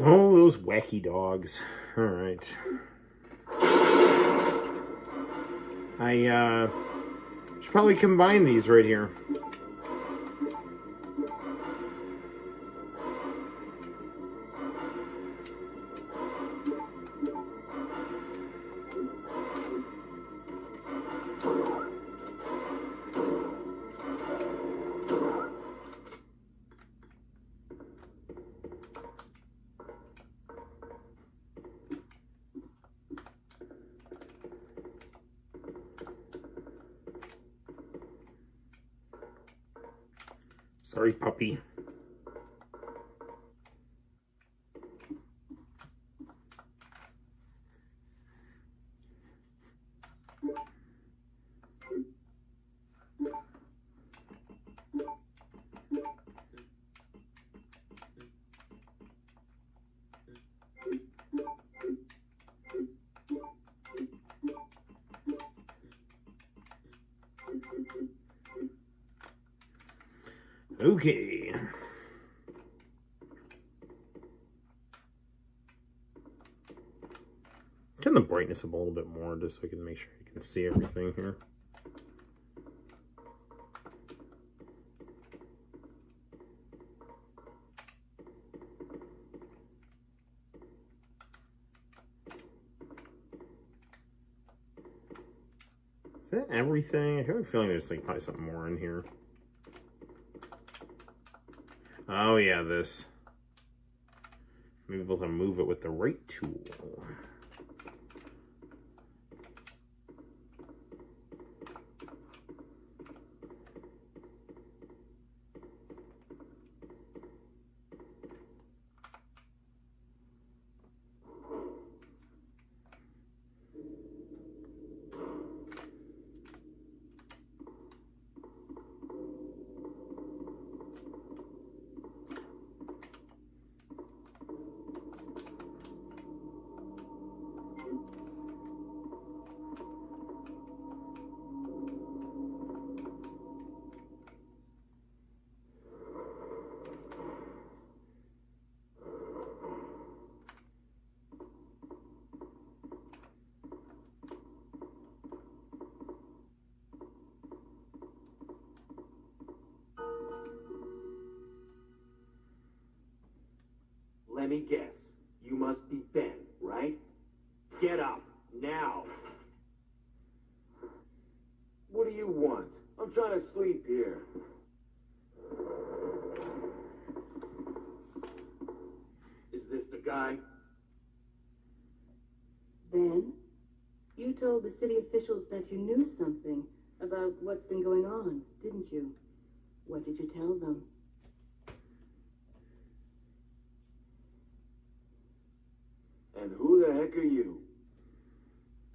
Oh, those wacky dogs. All right. I should probably combine these right here. Sorry, puppy. Okay. Turn the brightness up a little bit more just so I can make sure you can see everything here. Is that everything? I have a feeling there's like probably something more in here. Oh yeah, this. Maybe able to move it with the right tool. Let me guess. You must be Ben, right? Get up, now. What do you want? I'm trying to sleep here. Is this the guy? Ben, you told the city officials that you knew something about what's been going on, didn't you? What did you tell them? And who the heck are you?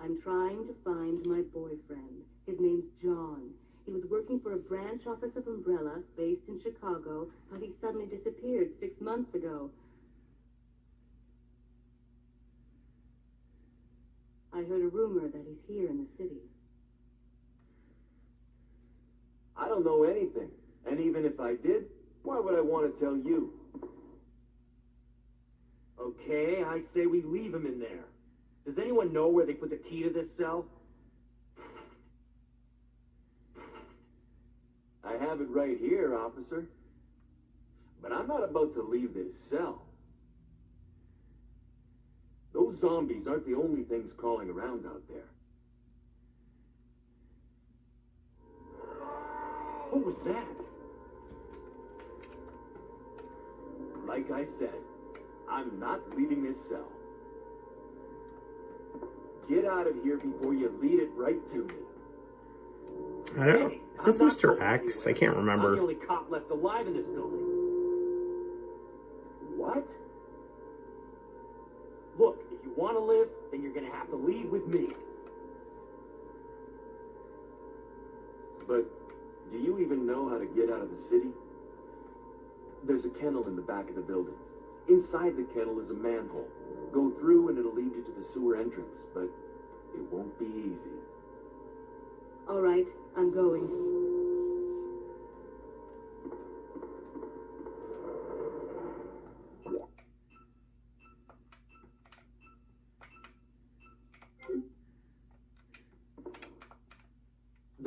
I'm trying to find my boyfriend. His name's John. He was working for a branch office of Umbrella, based in Chicago, but he suddenly disappeared 6 months ago. I heard a rumor that he's here in the city. I don't know anything. And even if I did, why would I want to tell you? Okay, I say we leave him in there. Does anyone know where they put the key to this cell? I have it right here, officer. But I'm not about to leave this cell. Those zombies aren't the only things crawling around out there. What was that? Like I said, I'm not leaving this cell. Get out of here before you lead it right to me. I don't. Hey, Is this I'm not Mr. going X? I anywhere. can't I'm the remember. only cop left alive in this building. What? Look, if you want to live, then you're gonna have to leave with me. But do you even know how to get out of the city? There's a kennel in the back of the building. Inside the kennel is a manhole. Go through and it'll lead you to the sewer entrance, but it won't be easy. All right, I'm going.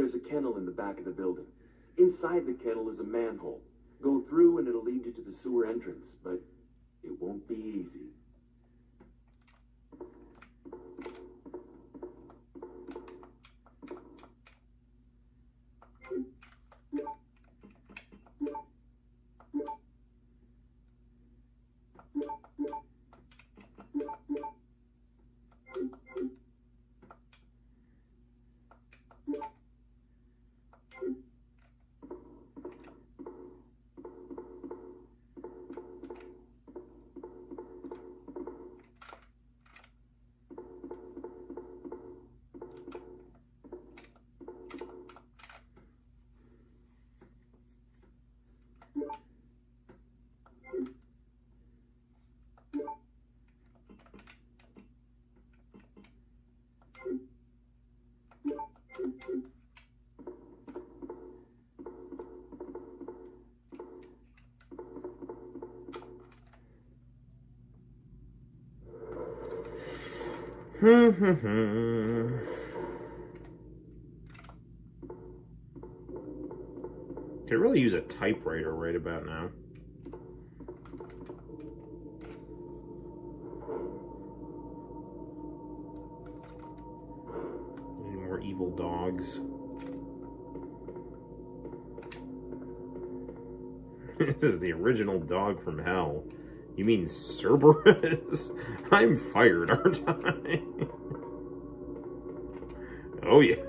There's a kennel in the back of the building. Inside the kennel is a manhole. Go through and it'll lead you to the sewer entrance, but it won't be easy. Could really use a typewriter right about now. Any more evil dogs? This is the original dog from hell. You mean Cerberus? I'm fired, aren't I? Oh, yes.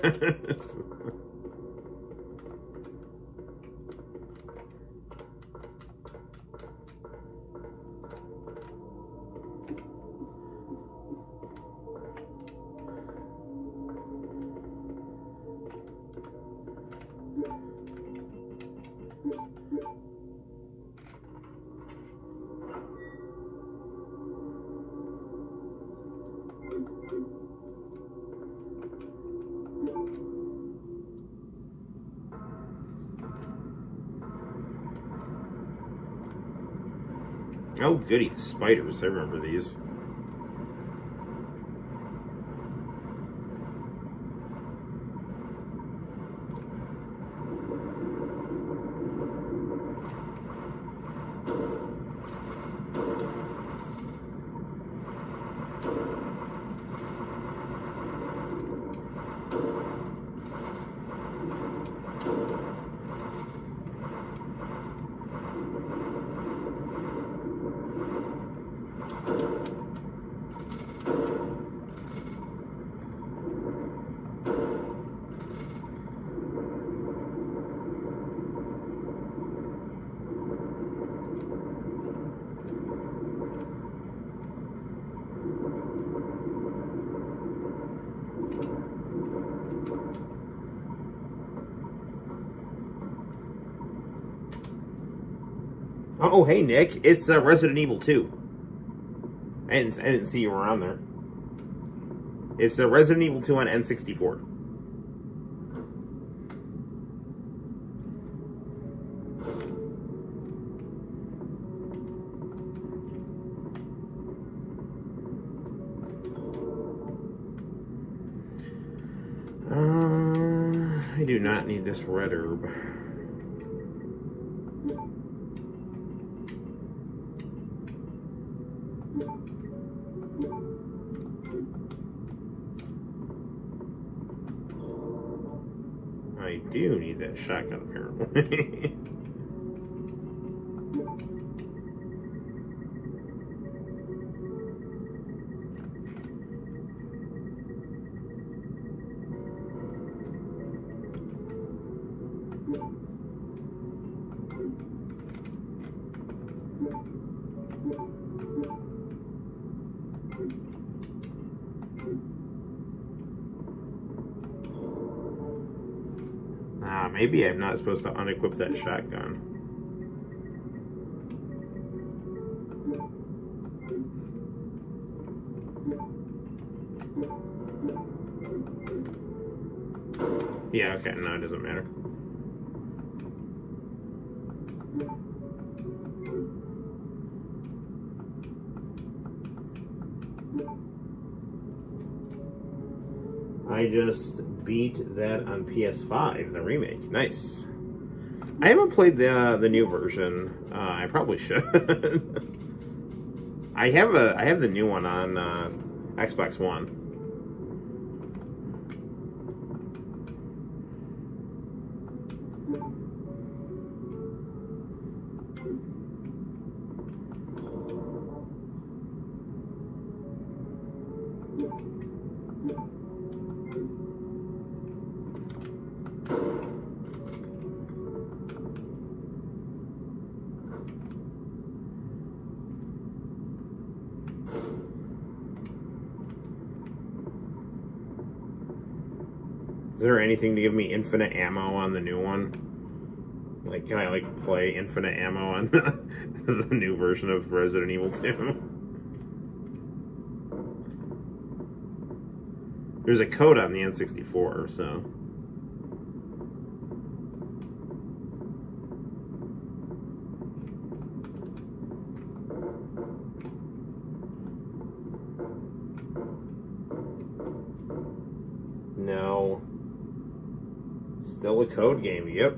Oh, goody, the spiders. I remember these. Oh, hey, Nick. It's Resident Evil 2. I didn't see you around there. It's Resident Evil 2 on N64. I do not need this red herb. I do need that shotgun, apparently. Maybe I'm not supposed to unequip that shotgun. Yeah, okay, no, it doesn't matter. I just beat that on PS5, the remake. Nice. I haven't played the new version. I probably should. I have the new one on Xbox One. Is there anything to give me infinite ammo on the new one? Like, can I, like, play infinite ammo on the new version of Resident Evil 2? There's a code on the N64, so... No. Still a code game, yep.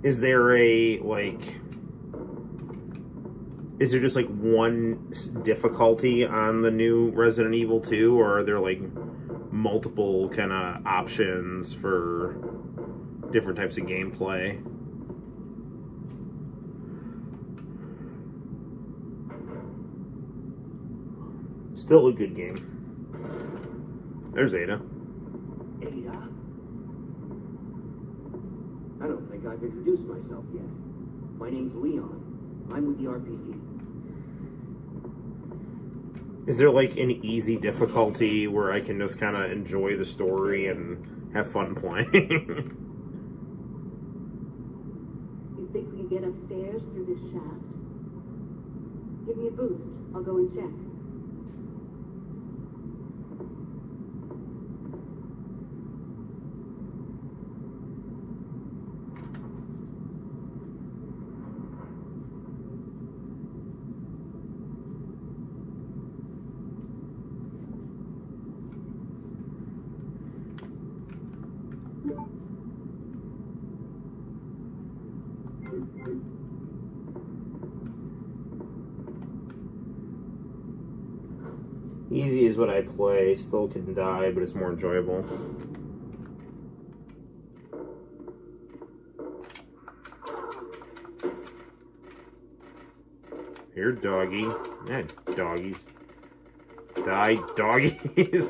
Is there a, like... Is there just, like, one difficulty on the new Resident Evil 2? Or are there, like, multiple kind of options for different types of gameplay? Still a good game. There's Ada. Ada? I don't think I've introduced myself yet. My name's Leon. I'm with the RPG. Is there, like, an easy difficulty where I can just kind of enjoy the story and have fun playing? You think we can get upstairs through this shaft? Give me a boost. I'll go and check. Easy is what I play. Still can die, but it's more enjoyable. Here, doggy. Yeah, doggies. Die, doggies.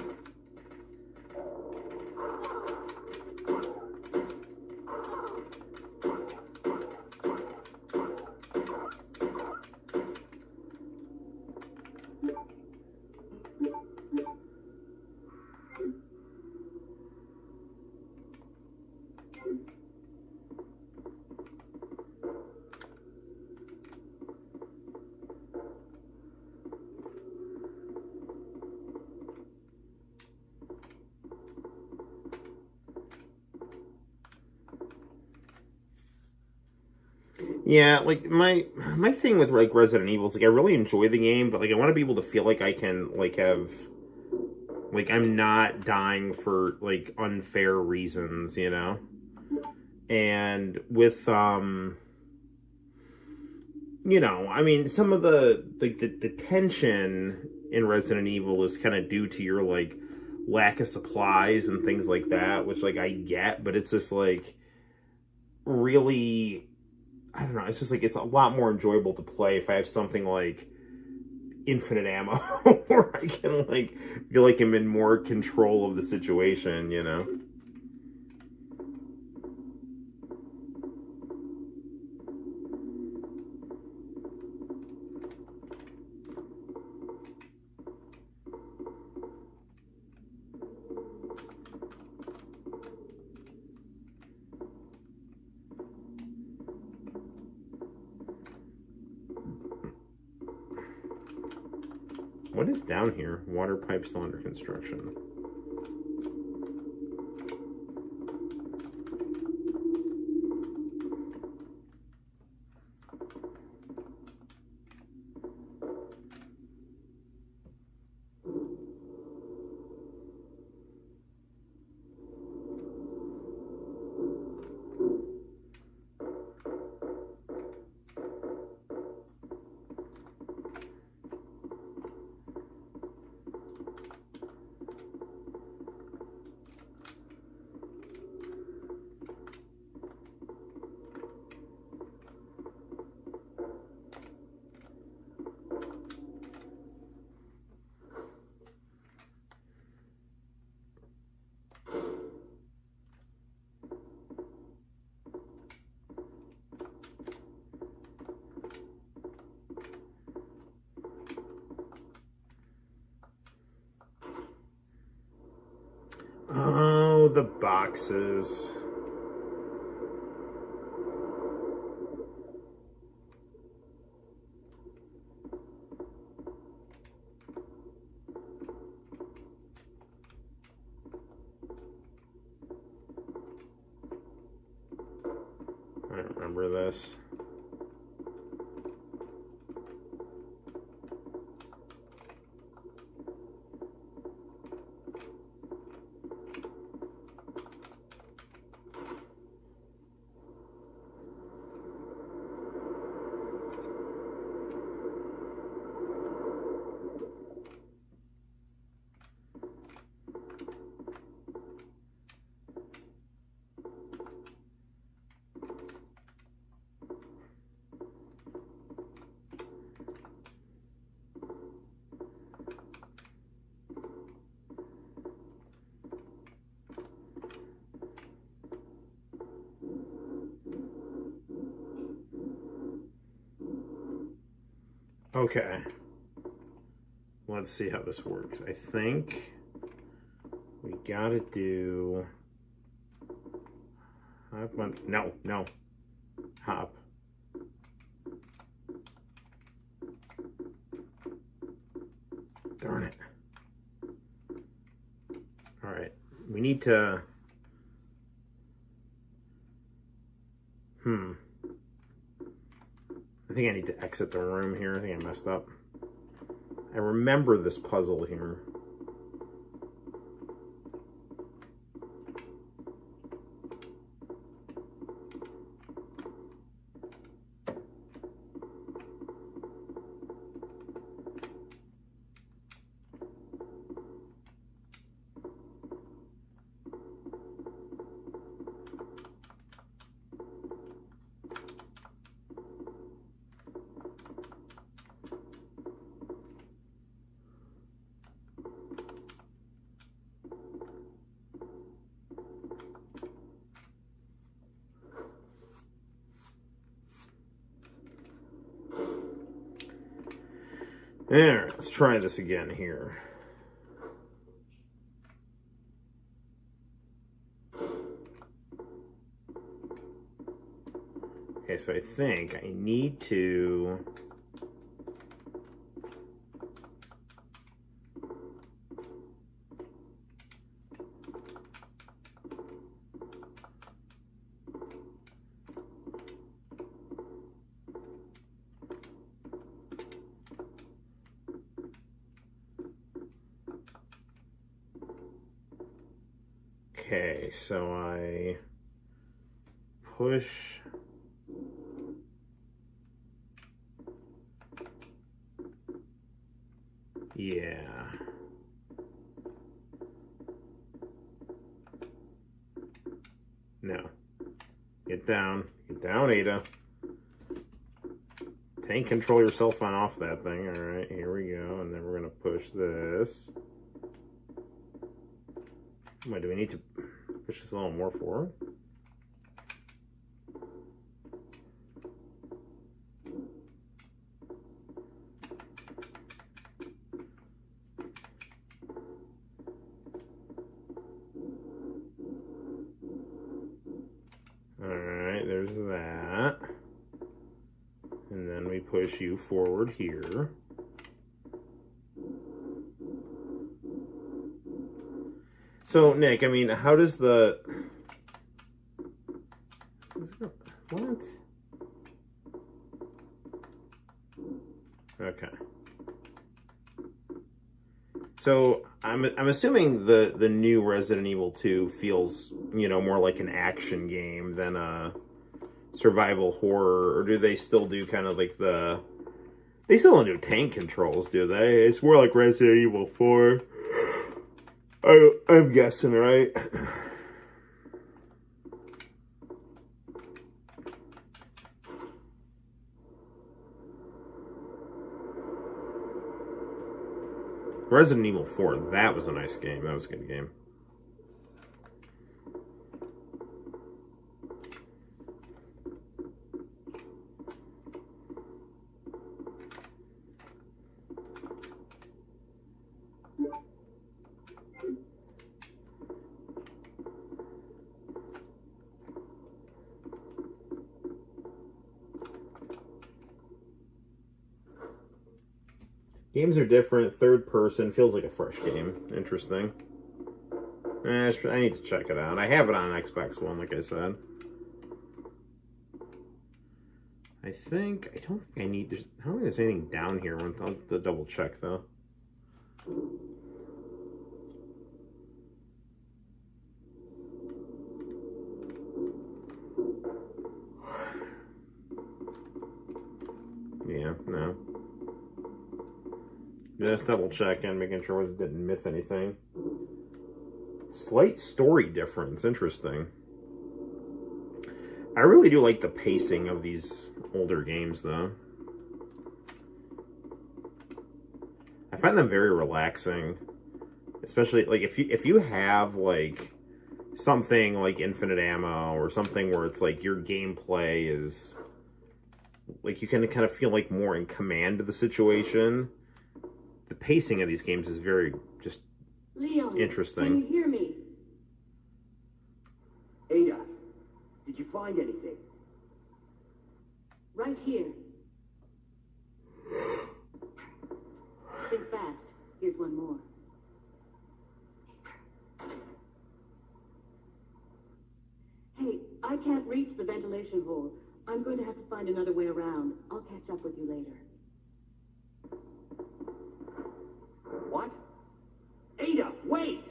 Yeah, like, my thing with, like, Resident Evil is, like, I really enjoy the game, but, like, I want to be able to feel like I can, like, have, like, I'm not dying for, like, unfair reasons, you know? And with, you know, I mean, some of the tension in Resident Evil is kind of due to your, like, lack of supplies and things like that, which, like, I get, but it's just, like, really... I don't know, it's just like, it's a lot more enjoyable to play if I have something like infinite ammo where I can, like, feel like I'm in more control of the situation, you know? What is down here? Water pipe still under construction. Oh, the boxes. I don't remember this. Okay. Let's see how this works. I think we gotta do... No, no. Hop. Darn it. All right. We need to... I think I need to exit the room here. I think I messed up. I remember this puzzle here. Alright, let's try this again here. Okay, so I think I need to... Okay, so I push... Yeah. No. Get down, Ada. Tank, control yourself on off that thing. All right, here we go. And then we're gonna push this. Wait, do we need to push this a little more forward? Alright, there's that. And then we push you forward here. So, Nick, I mean, how does the... What? Okay. So, I'm assuming the new Resident Evil 2 feels, you know, more like an action game than a survival horror, or do they still do kind of like the... They still don't do tank controls, do they? It's more like Resident Evil 4. I'm guessing, right? Resident Evil 4, that was a nice game. That was a good game. Games are different. Third person feels like a fresh game. Interesting. I need to check it out. I have it on Xbox One, like I said. I don't think I need. I don't think there's anything down here. I'll have to double check though. Yeah, no. Just double checking, making sure I didn't miss anything. Slight story difference. Interesting. I really do like the pacing of these older games, though. I find them very relaxing. Especially, like, if you have, like, something like infinite ammo or something where it's, like, your gameplay is... Like, you can kind of feel, like, more in command of the situation. The pacing of these games is very, just, Leon, interesting. Can you hear me? Ada, did you find anything? Right here. Think fast. Here's one more. Hey, I can't reach the ventilation hole. I'm going to have to find another way around. I'll catch up with you later. What? Ada, wait!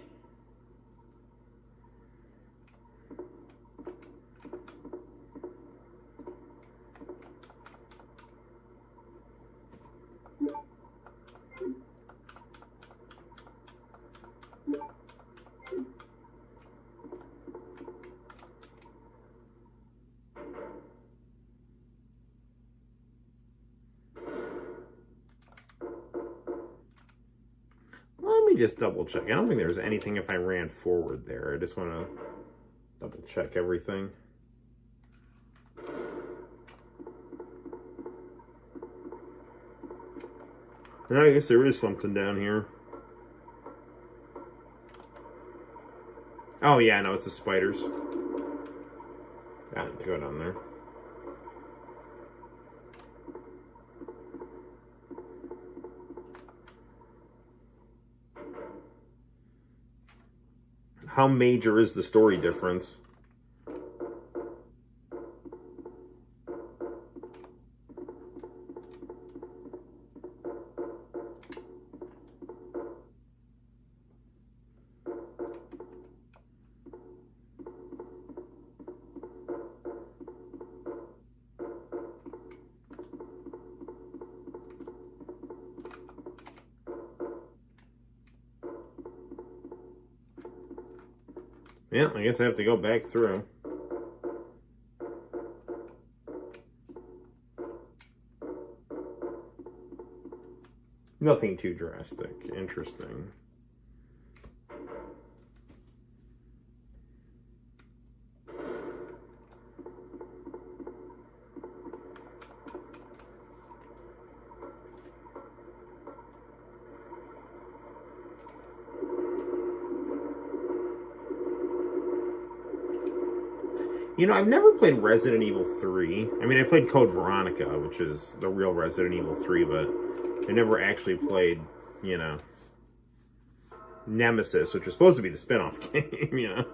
Let me just double check. I don't think there's anything if I ran forward there. I just want to double check everything. I guess there is something down here. Oh yeah, no, it's the spiders. Got to go down there. How major is the story difference? Yeah, I guess I have to go back through. Nothing too drastic. Interesting. You know, I've never played Resident Evil 3. I mean, I played Code Veronica, which is the real Resident Evil 3, but I never actually played, you know, Nemesis, which was supposed to be the spin-off game, you know.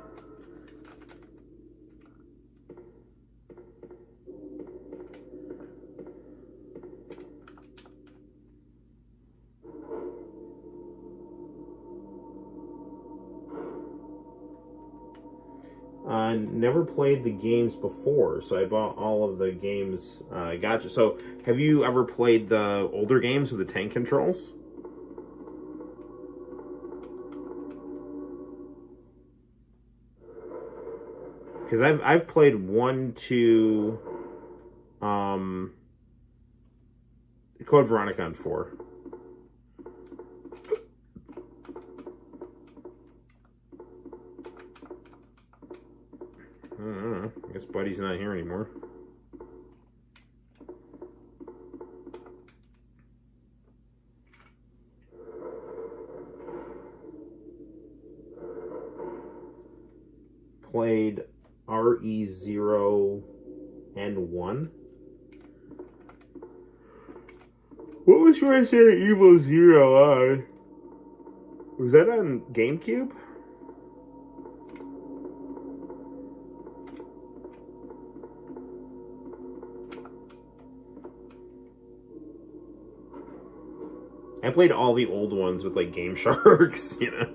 Never played the games before, so I bought all of the games. Gotcha. So, have you ever played the older games with the tank controls? Because I've played 1, 2, Code Veronica on 4. I don't know. I guess Buddy's not here anymore. Played RE0N1. What was Resident Evil 0 on? Was that on GameCube? I played all the old ones with like Game Sharks, you know.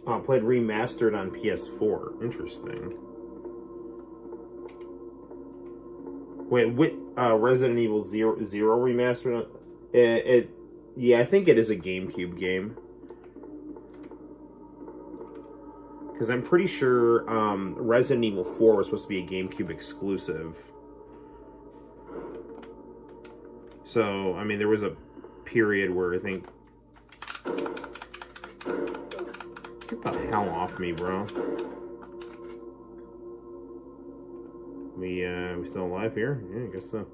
Oh, played remastered on PS4. Interesting. Wait, Resident Evil 0 remastered? Yeah, I think it is a GameCube game. Because I'm pretty sure Resident Evil 4 was supposed to be a GameCube exclusive. So, I mean, there was a period where I think... Get the hell off me, bro. We still alive here? Yeah, I guess so.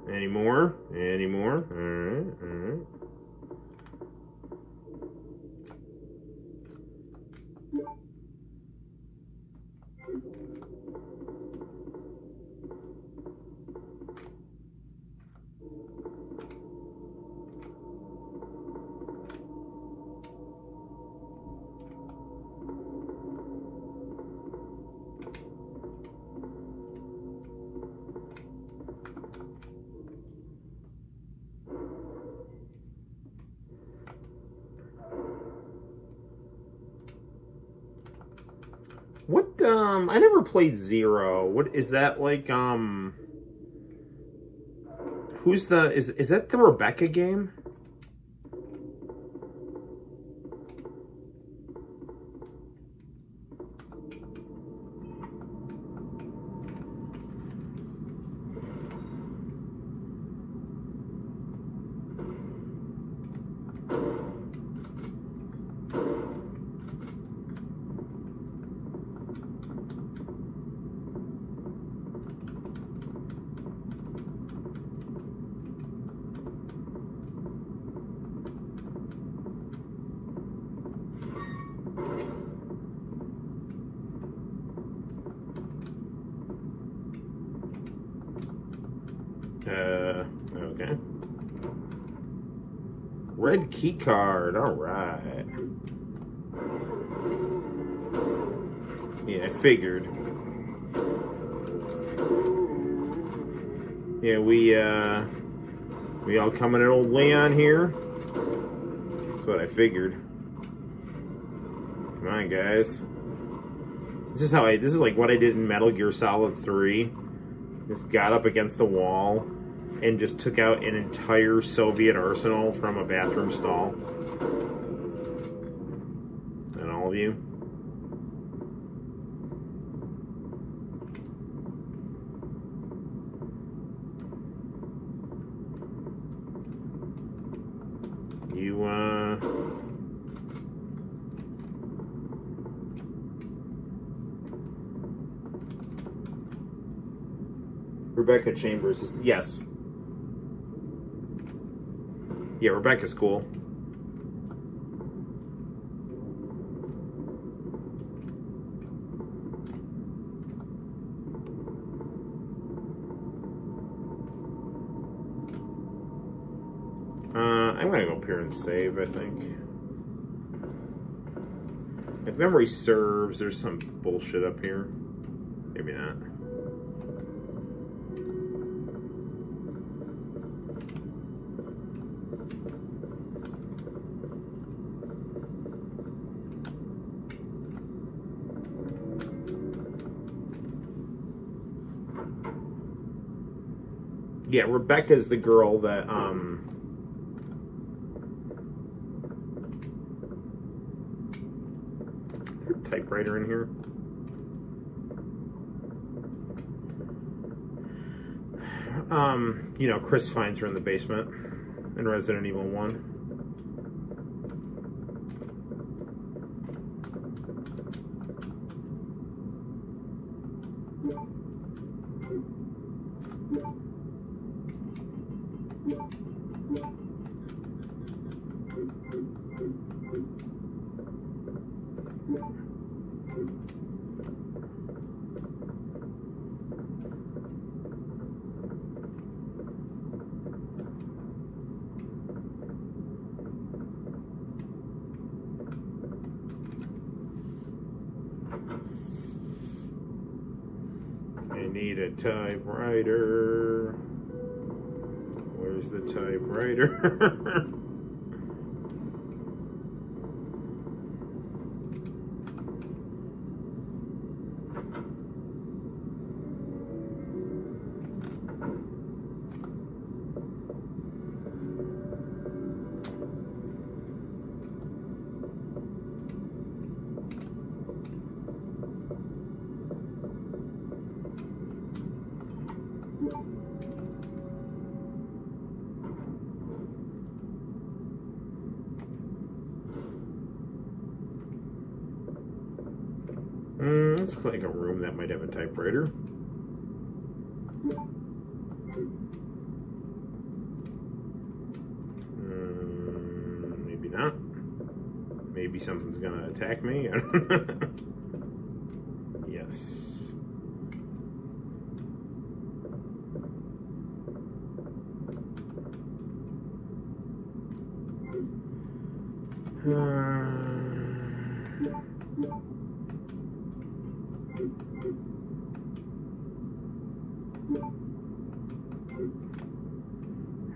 Any more? Any more? Alright, alright. What, I never played 0. What, is that like, who's the, is that the Rebecca game? Okay. Red key card, alright. Yeah, I figured. Yeah, we all coming at old Leon here. That's what I figured. Come on, guys. This is like what I did in Metal Gear Solid 3. Just got up against the wall and just took out an entire Soviet arsenal from a bathroom stall? And all of you? Rebecca Chambers is, yes. Yeah, Rebecca's cool. I'm gonna go up here and save, I think. If memory serves, there's some bullshit up here. Maybe not. Yeah, Rebecca's the girl that, typewriter in here. You know, Chris finds her in the basement in Resident Evil 1. I need a typewriter. Where's the typewriter? This looks like a room that might have a typewriter. Maybe not. Maybe something's gonna attack me. I don't know. Yes.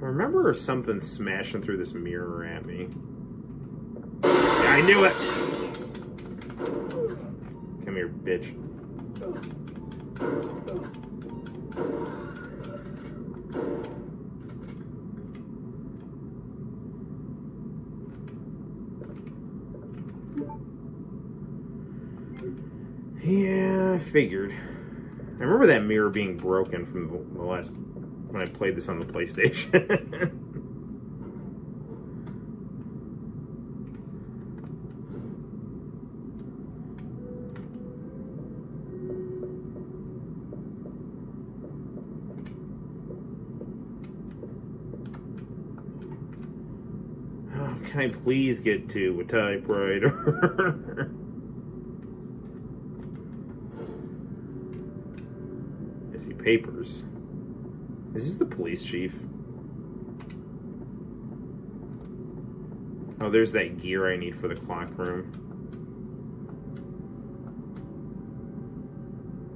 I remember something smashing through this mirror at me. Yeah, I knew it! Come here, bitch. Yeah, I figured. I remember that mirror being broken from the last, when I played this on the PlayStation. Oh, can I please get to a typewriter? I see papers. Is this the police chief? Oh, there's that gear I need for the clock room.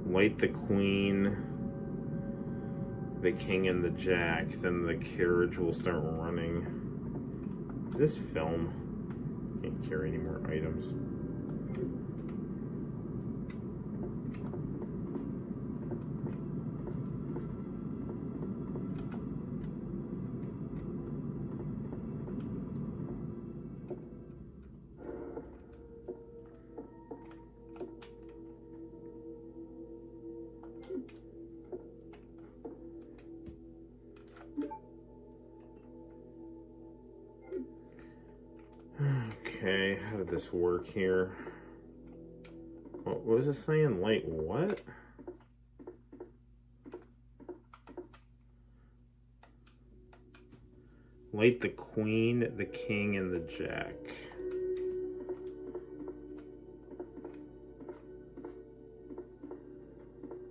Light the queen, the king, and the jack. Then the carriage will start running. This film can't carry any more items. Okay, how did this work here? What was it saying? Light what? Light the queen, the king, and the jack.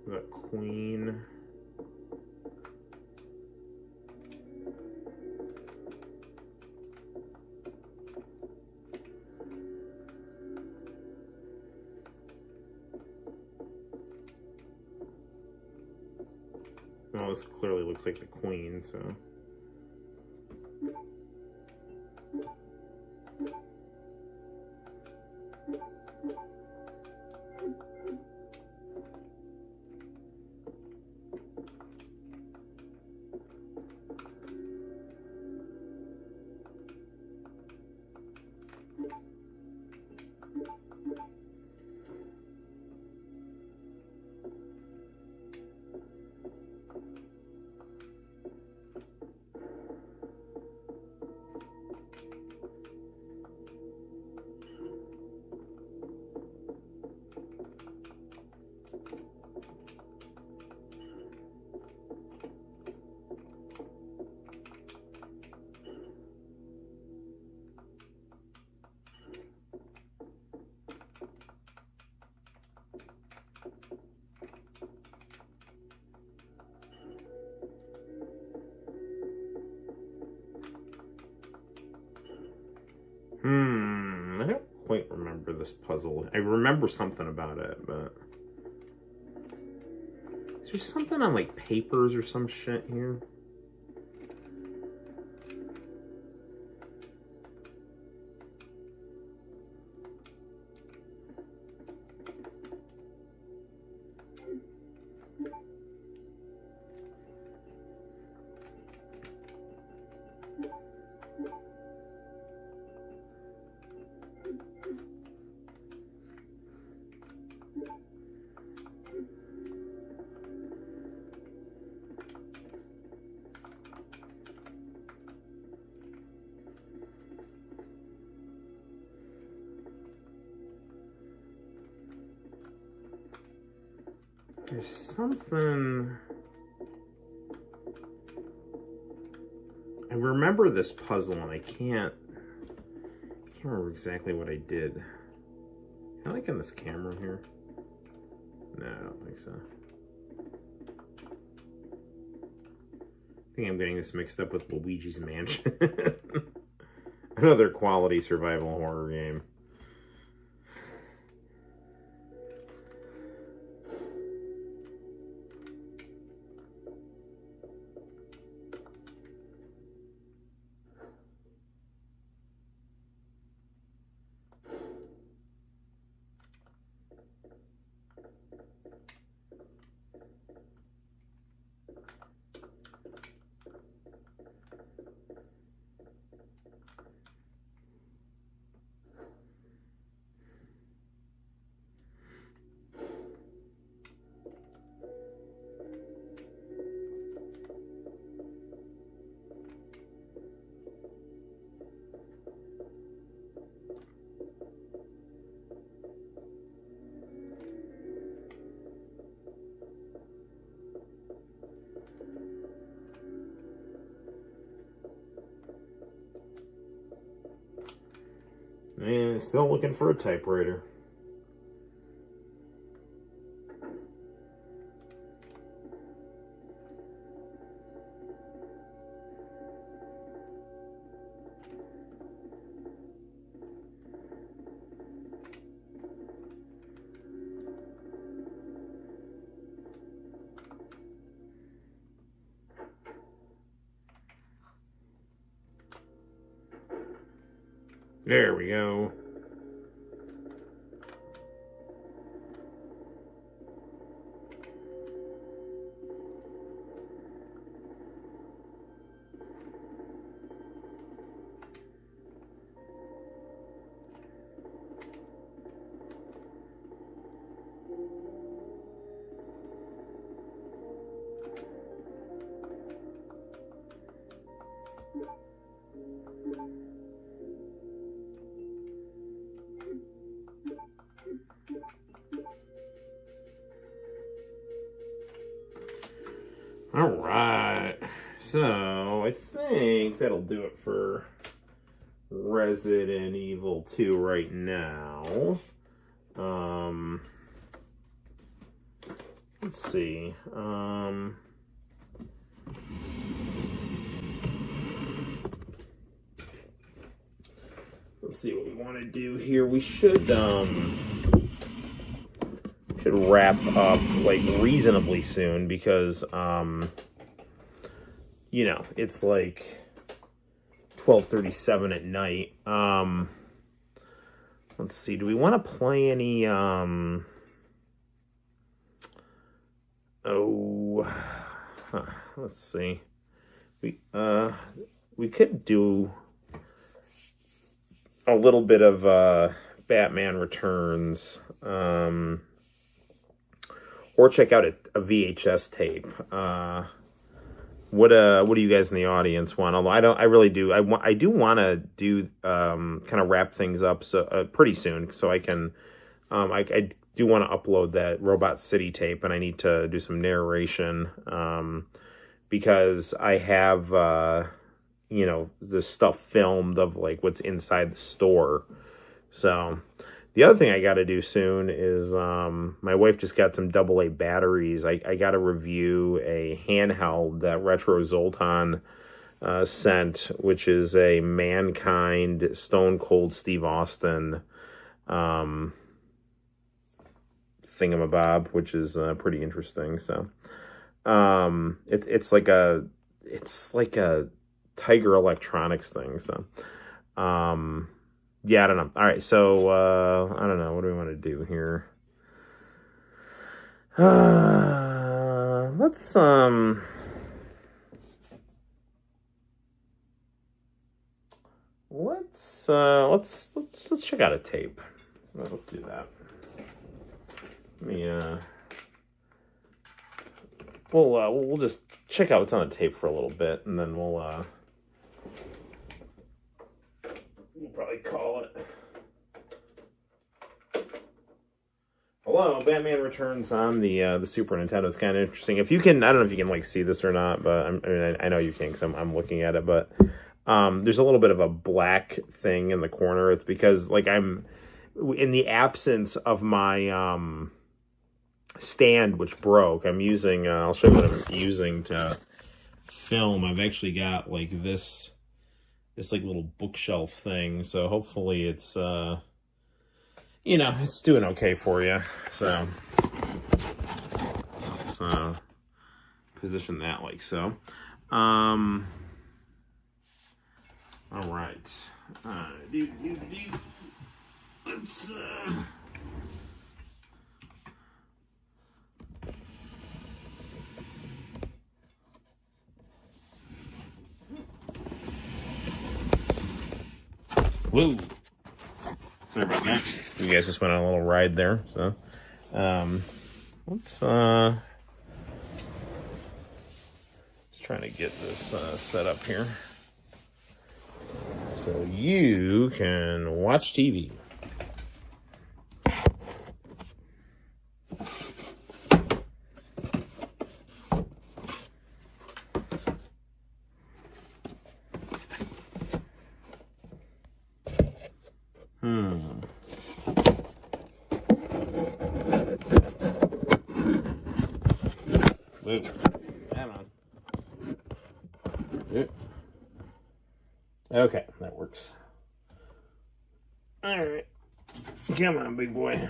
The queen. Well, this clearly looks like the queen, so. I don't quite remember this puzzle. I remember something about it, but... Is there something on, like, papers or some shit here? There's something... I remember this puzzle and I can't remember exactly what I did. Can I like on this camera here? No, I don't think so. I think I'm getting this mixed up with Luigi's Mansion. Another quality survival horror game. And still looking for a typewriter. There we go. All right. So I think that'll do it for Resident Evil 2 right now. Let's see. Let's see what we want to do here. We should wrap up like reasonably soon because you know, it's like 12:37 at night. Let's see. Do we want to play any let's see. We could do a little bit of Batman Returns, or check out a VHS tape. What do you guys in the audience want? Although I do want to do kind of wrap things up pretty soon, so I can I do want to upload that Robot City tape, and I need to do some narration because I have you know, this stuff filmed of like what's inside the store. So the other thing I got to do soon is my wife just got some AA batteries. I got to review a handheld that Retro Zoltan sent, which is a Mankind Stone Cold Steve Austin thingamabob, which is pretty interesting. So it's like a Tiger Electronics thing. So yeah, I don't know. All right, so I don't know. What do we want to do here? Let's check out a tape. Let's do that. Let me we'll just check out what's on the tape for a little bit, and then we'll probably call it. Hello, Batman Returns on the Super Nintendo is kind of interesting. If you can, I don't know if you can like see this or not, but I know you can because I'm looking at it. But there's a little bit of a black thing in the corner. It's because like I'm in the absence of my stand, which broke. I'm using. I'll show you what I'm using to film. I've actually got like this like little bookshelf thing. So hopefully it's you know, it's doing okay for you. So let's position that like so. All right. Let's whoa. Sorry about that. You guys just went on a little ride there. So let's just trying to get this set up here so you can watch TV. Come on. Okay, that works. All right. Come on, big boy.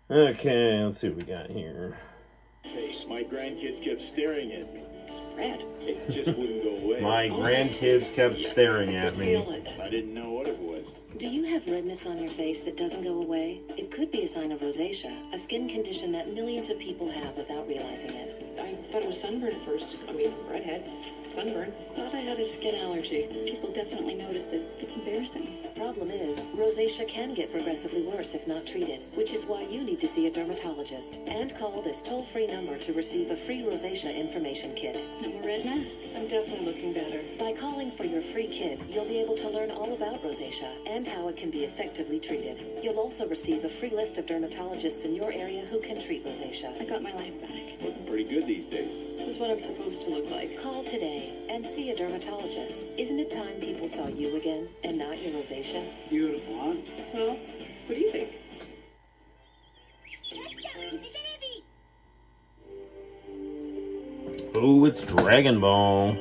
Okay, let's see what we got here. My grandkids kept staring at me. Red. It just wouldn't go away. My grandkids kept staring at me. I didn't know what it was. Do you have redness on your face that doesn't go away? It could be a sign of rosacea, a skin condition that millions of people have without realizing it. I I thought it was sunburn at first. I mean, redhead. Sunburn. Thought I had a skin allergy. People definitely noticed it. It's embarrassing. Problem is, rosacea can get progressively worse if not treated, which is why you need to see a dermatologist. And call this toll-free number to receive a free rosacea information kit. No more red masks. I'm definitely looking better. By calling for your free kit, you'll be able to learn all about rosacea and how it can be effectively treated. You'll also receive a free list of dermatologists in your area who can treat rosacea. I got my life back. Looking pretty good these days. This is what I'm supposed to look like. Call today and see a dermatologist. Isn't it time people saw you again and not your rosacea? Beautiful, huh? Well, what do you think? Oh, it's Dragon Ball.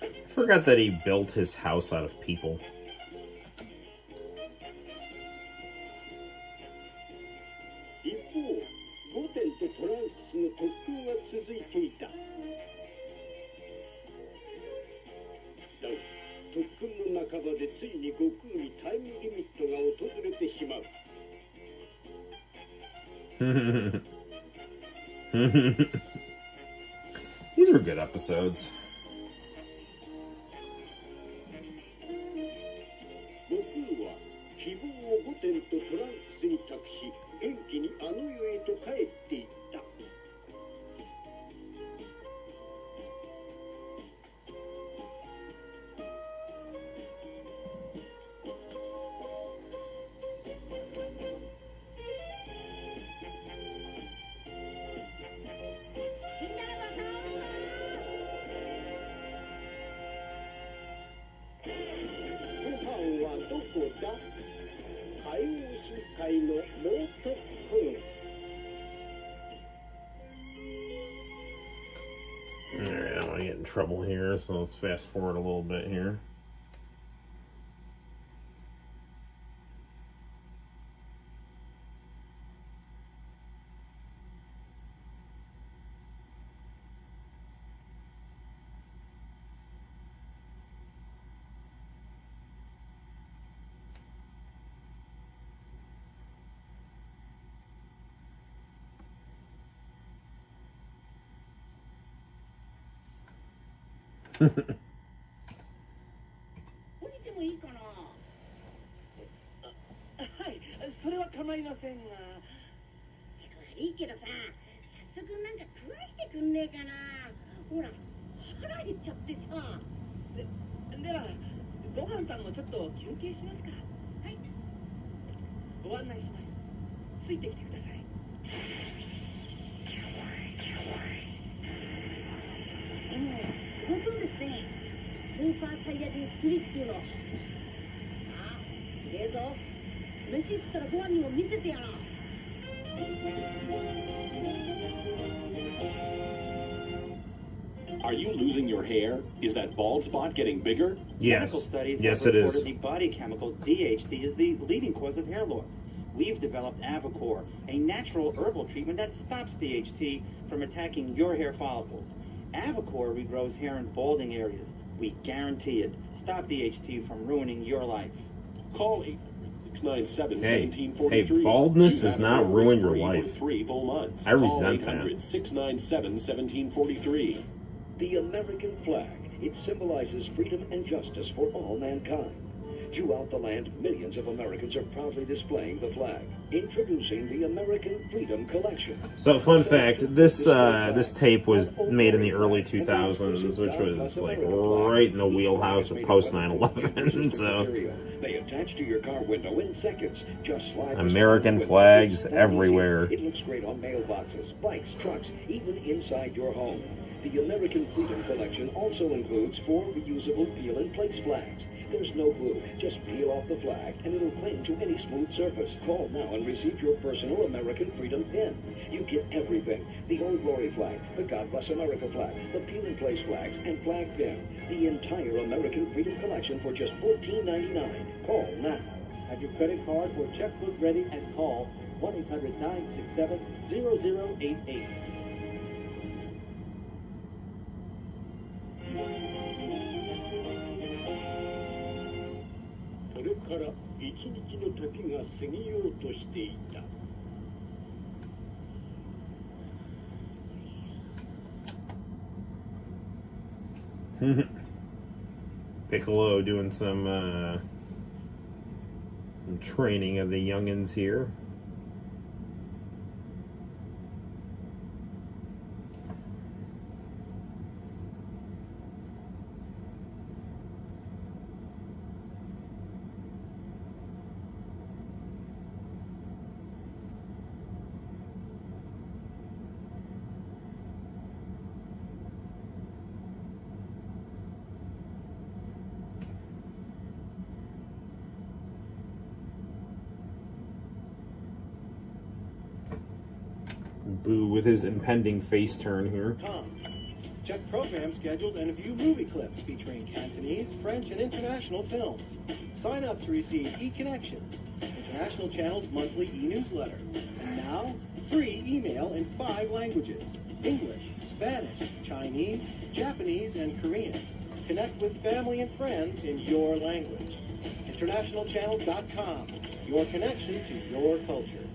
I forgot that he built his house out of people. These were good episodes. Alright, I don't want to get in trouble here, so let's fast forward a little bit here. ついてきてください。動くんですね。スーパーサイヤ人スリっていうの。ああ、すげえぞ。飯食ったらご飯にも見せてやろう。Are you losing your hair? Is that bald spot getting bigger? Yes. Medical studies Yes, have it is. reported the body chemical DHT is the leading cause of hair loss. We've developed Avacor, a natural herbal treatment that stops DHT from attacking your hair follicles. Avacor regrows hair in balding areas. We guarantee it. Stop DHT from ruining your life. Call 800-697-1743. Hey, baldness Use does not Avacor ruin your spray for life. 3 full months. I resent Call that. 800-697-1743. The American flag. It symbolizes freedom and justice for all mankind. Throughout the land, millions of Americans are proudly displaying the flag. Introducing the American Freedom Collection. So, fun fact: this tape was made in the early 2000s, which was like right in the wheelhouse of post 9/11. So, They attach to your car window in seconds. Just slide American flags everywhere. It looks great on mailboxes, bikes, trucks, even inside your home. The American Freedom Collection also includes 4 reusable peel and place flags. There's no glue. Just peel off the flag and it'll cling to any smooth surface. Call now and receive your personal American Freedom pin. You get everything. The Old Glory flag, the God Bless America flag, the peel and place flags, and flag pin. The entire American Freedom Collection for just $14.99. Call now. Have your credit card or checkbook ready and call 1-800-967-0088. それから1日の時が過ぎようとしていた。Piccolo doing some training of the youngins here. Boo with his impending face turn here. Check program schedules and view movie clips featuring Cantonese, French, and international films. Sign up to receive e-connections, International Channel's monthly e-newsletter. And now, free email in 5 languages: English, Spanish, Chinese, Japanese, and Korean. Connect with family and friends in your language. InternationalChannel.com, your connection to your culture.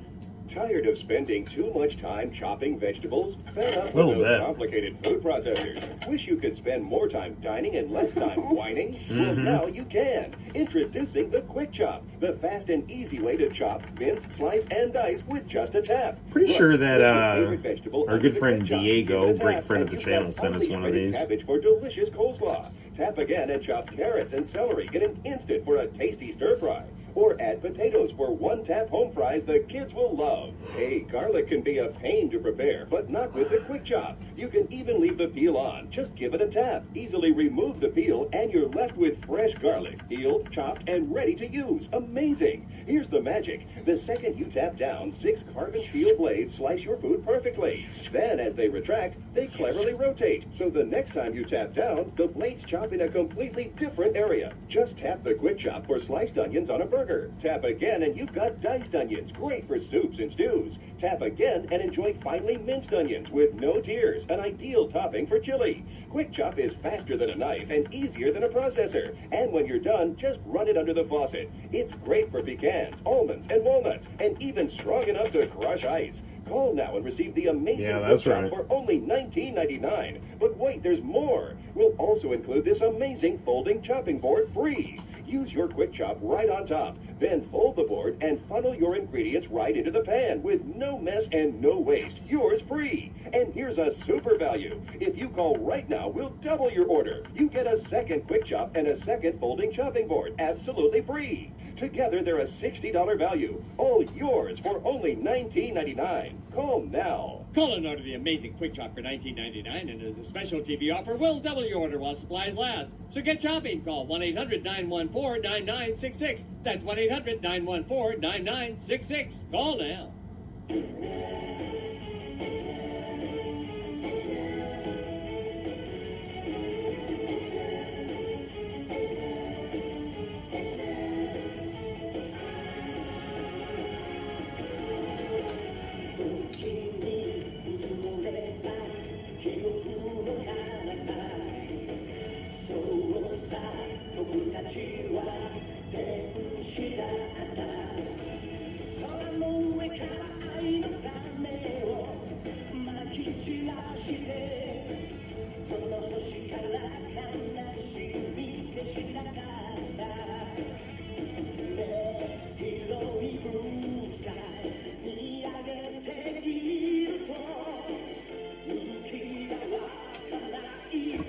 Tired of spending too much time chopping vegetables? Fed up with Little those bit. complicated food processors? Wish you could spend more time dining and less time whining? Well, now you can. Introducing the Quick Chop, the fast and easy way to chop, mince, slice, and dice with just a tap. Pretty sure that Put your favorite vegetable our under good the friend Quick Chop, Diego, give it a great tap, friend of and the you've channel, got sent us one of shredded these. cabbage for delicious coleslaw. Tap again and chop carrots and celery. Get an instant for a tasty stir fry. Or add potatoes for one-tap home fries the kids will love. Hey, garlic can be a pain to prepare, but not with the Quick Chop. You can even leave the peel on. Just give it a tap. Easily remove the peel, and you're left with fresh garlic, peeled, chopped, and ready to use. Amazing! Here's the magic. The second you tap down, 6 carbon steel blades slice your food perfectly. Then, as they retract, they cleverly rotate. So the next time you tap down, the blades chop in a completely different area. Just tap the Quick Chop for sliced onions on a burger. Tap again and you've got diced onions, great for soups and stews. Tap again and enjoy finely minced onions with no tears, an ideal topping for chili. Quick Chop is faster than a knife and easier than a processor. And when you're done, just run it under the faucet. It's great for pecans, almonds, and walnuts, and even strong enough to crush ice. Call now and receive the amazing Quick Chop for only $19.99. But wait, there's more. We'll also include this amazing folding chopping board free. Use your Quick Chop right on top. Then fold the board and funnel your ingredients right into the pan with no mess and no waste. Yours free. And here's a super value. If you call right now, we'll double your order. You get a second quick chop and a second folding chopping board, absolutely free. Together, they're a $60 value. All yours for only $19.99. Call now. Call and order the amazing Quick Chop for $19.99, and as a special TV offer, we'll double your order while supplies last. So get chopping. Call 1-800-914-9966. That's 1-800-914-9966. Call now.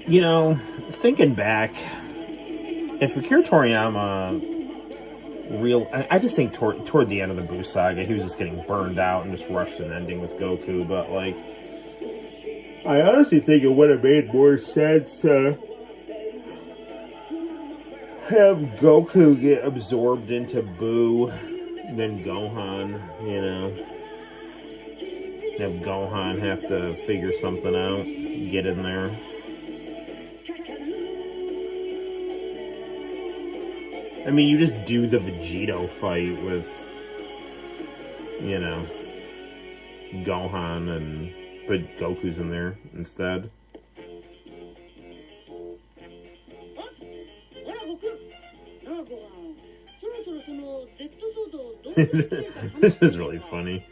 You know, thinking back, if Akira Toriyama I just think toward the end of the Buu saga, he was just getting burned out and just rushed an ending with Goku, but like, I honestly think it would have made more sense to have Goku get absorbed into Buu than Gohan, you know. Have Gohan have to figure something out, get in there. I mean, you just do the Vegito fight with, you know, Gohan, and but Goku's in there instead. This is really funny.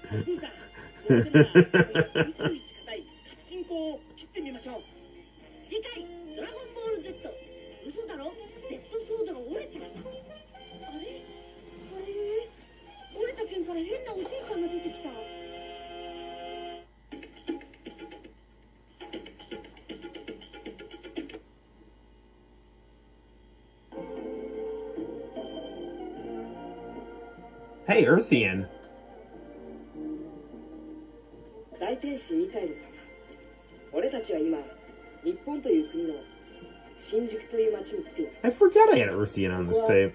Hey, Earthian. 大天使ミカエル様、俺たちは今、日本という国の新宿という町に来ている。 I forgot I had Earthian on this tape.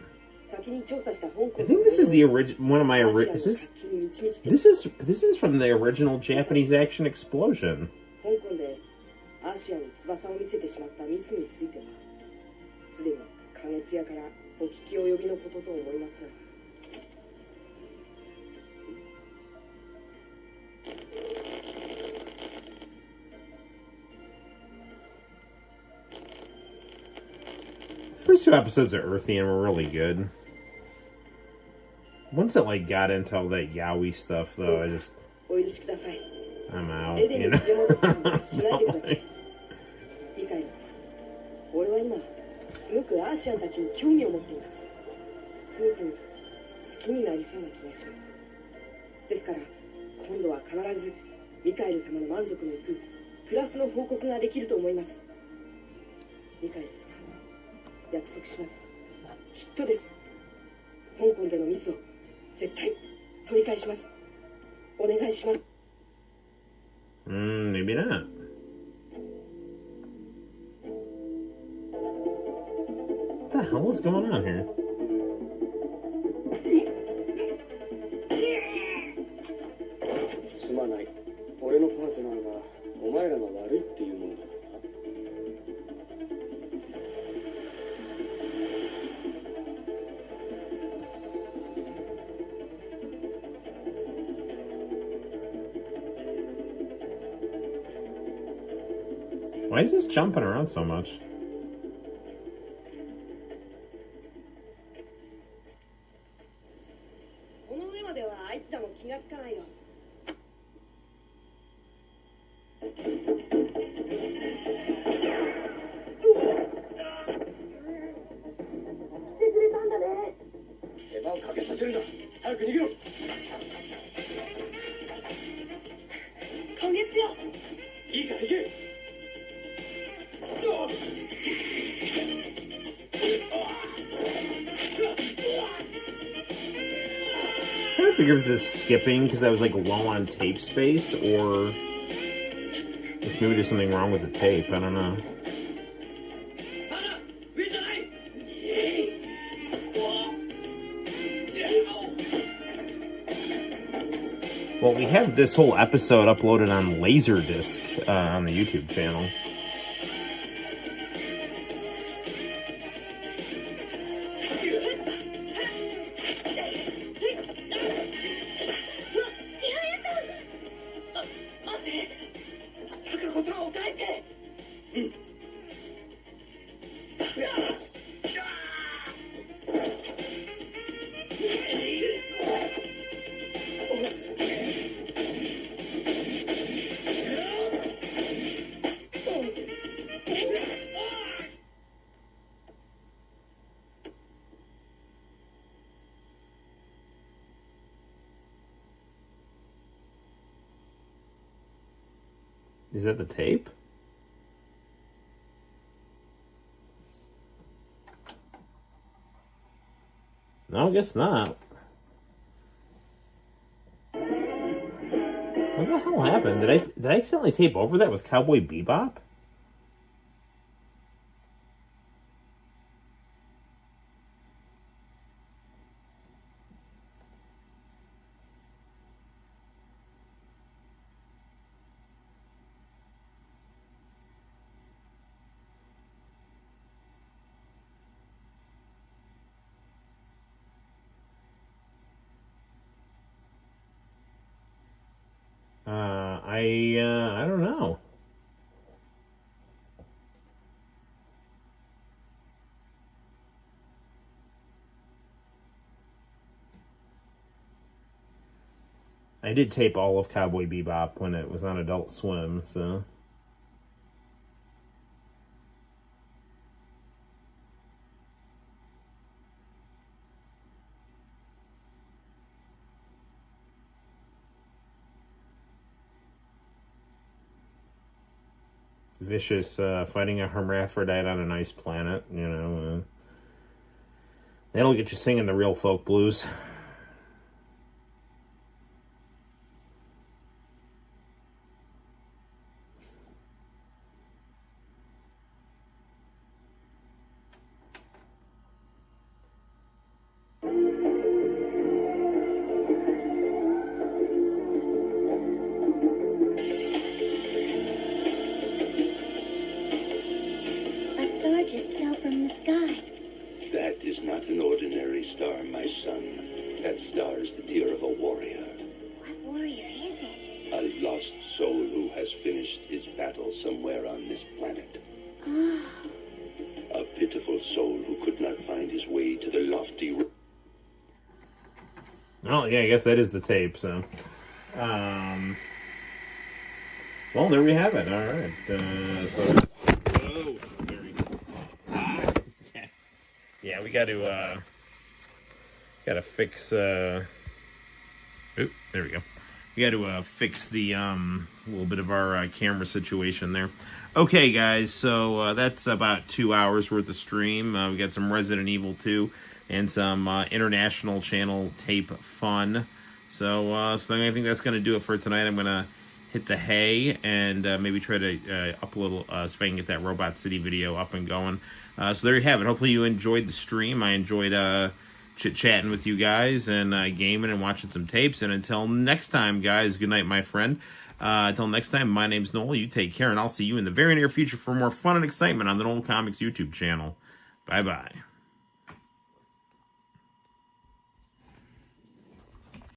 先に調査した香港。I think this is the one of my this is from the original Japanese action explosion. 香港でアシアに翼を見せてしまったミツについては、すでに花月屋からお聞き及びのことと思いますが。 First two episodes of Earthian were really good. Once it like got into all that yaoi stuff, though, I'm out. You know. 俺は今すごくアーシアンたちに興味を持っています。すごく好きになりそうな気がします。ですから今度は必ずミカエル様の満足のいくプラスの報告ができると思います。ミカエル様、約束します。きっとです。香港でのミスを絶対取り返します。お願いします。Maybe not. What the hell is going on here? すまない。俺のパートナーがお前らが悪いっていうものだからな。Why is this jumping around so much? この上まではあいつらも気がつかないよ。来てくれたんだね。手間をかかけさせるな。早く逃げろ。今月よ。いいから行け。I don't think it was just skipping because I was like low on tape space, or if maybe there's something wrong with the tape. I don't know. Well, we have this whole episode uploaded on Laserdisc on the YouTube channel. Is that the tape? No, I guess not. What the hell happened? Did I accidentally tape over that with Cowboy Bebop? I don't know. I did tape all of Cowboy Bebop when it was on Adult Swim, so... Vicious fighting a hermaphrodite on an ice planet, you know. That'll get you singing the real folk blues. Just fell from the sky. That is not an ordinary star, my son. That star is the tear of a warrior. What warrior is it? A lost soul who has finished his battle somewhere on this planet. Oh. A pitiful soul who could not find his way to the lofty... Oh, yeah, I guess that is the tape, so... Well, there we have it. All right. So... Whoa. Yeah, we got to fix. Oop, there we go. We got to fix the little bit of our camera situation there. Okay, guys, so that's about 2 hours worth of stream. We got some Resident Evil 2 and some international channel tape fun. So I think that's going to do it for tonight. I'm going to hit the hay and maybe try to upload so I can get that Robot City video up and going. So there you have it. Hopefully you enjoyed the stream. I enjoyed chit-chatting with you guys and gaming and watching some tapes. And until next time, guys, good night, my friend. Until next time, my name's Noel. You take care, and I'll see you in the very near future for more fun and excitement on the Noel ComiX YouTube channel. Bye-bye.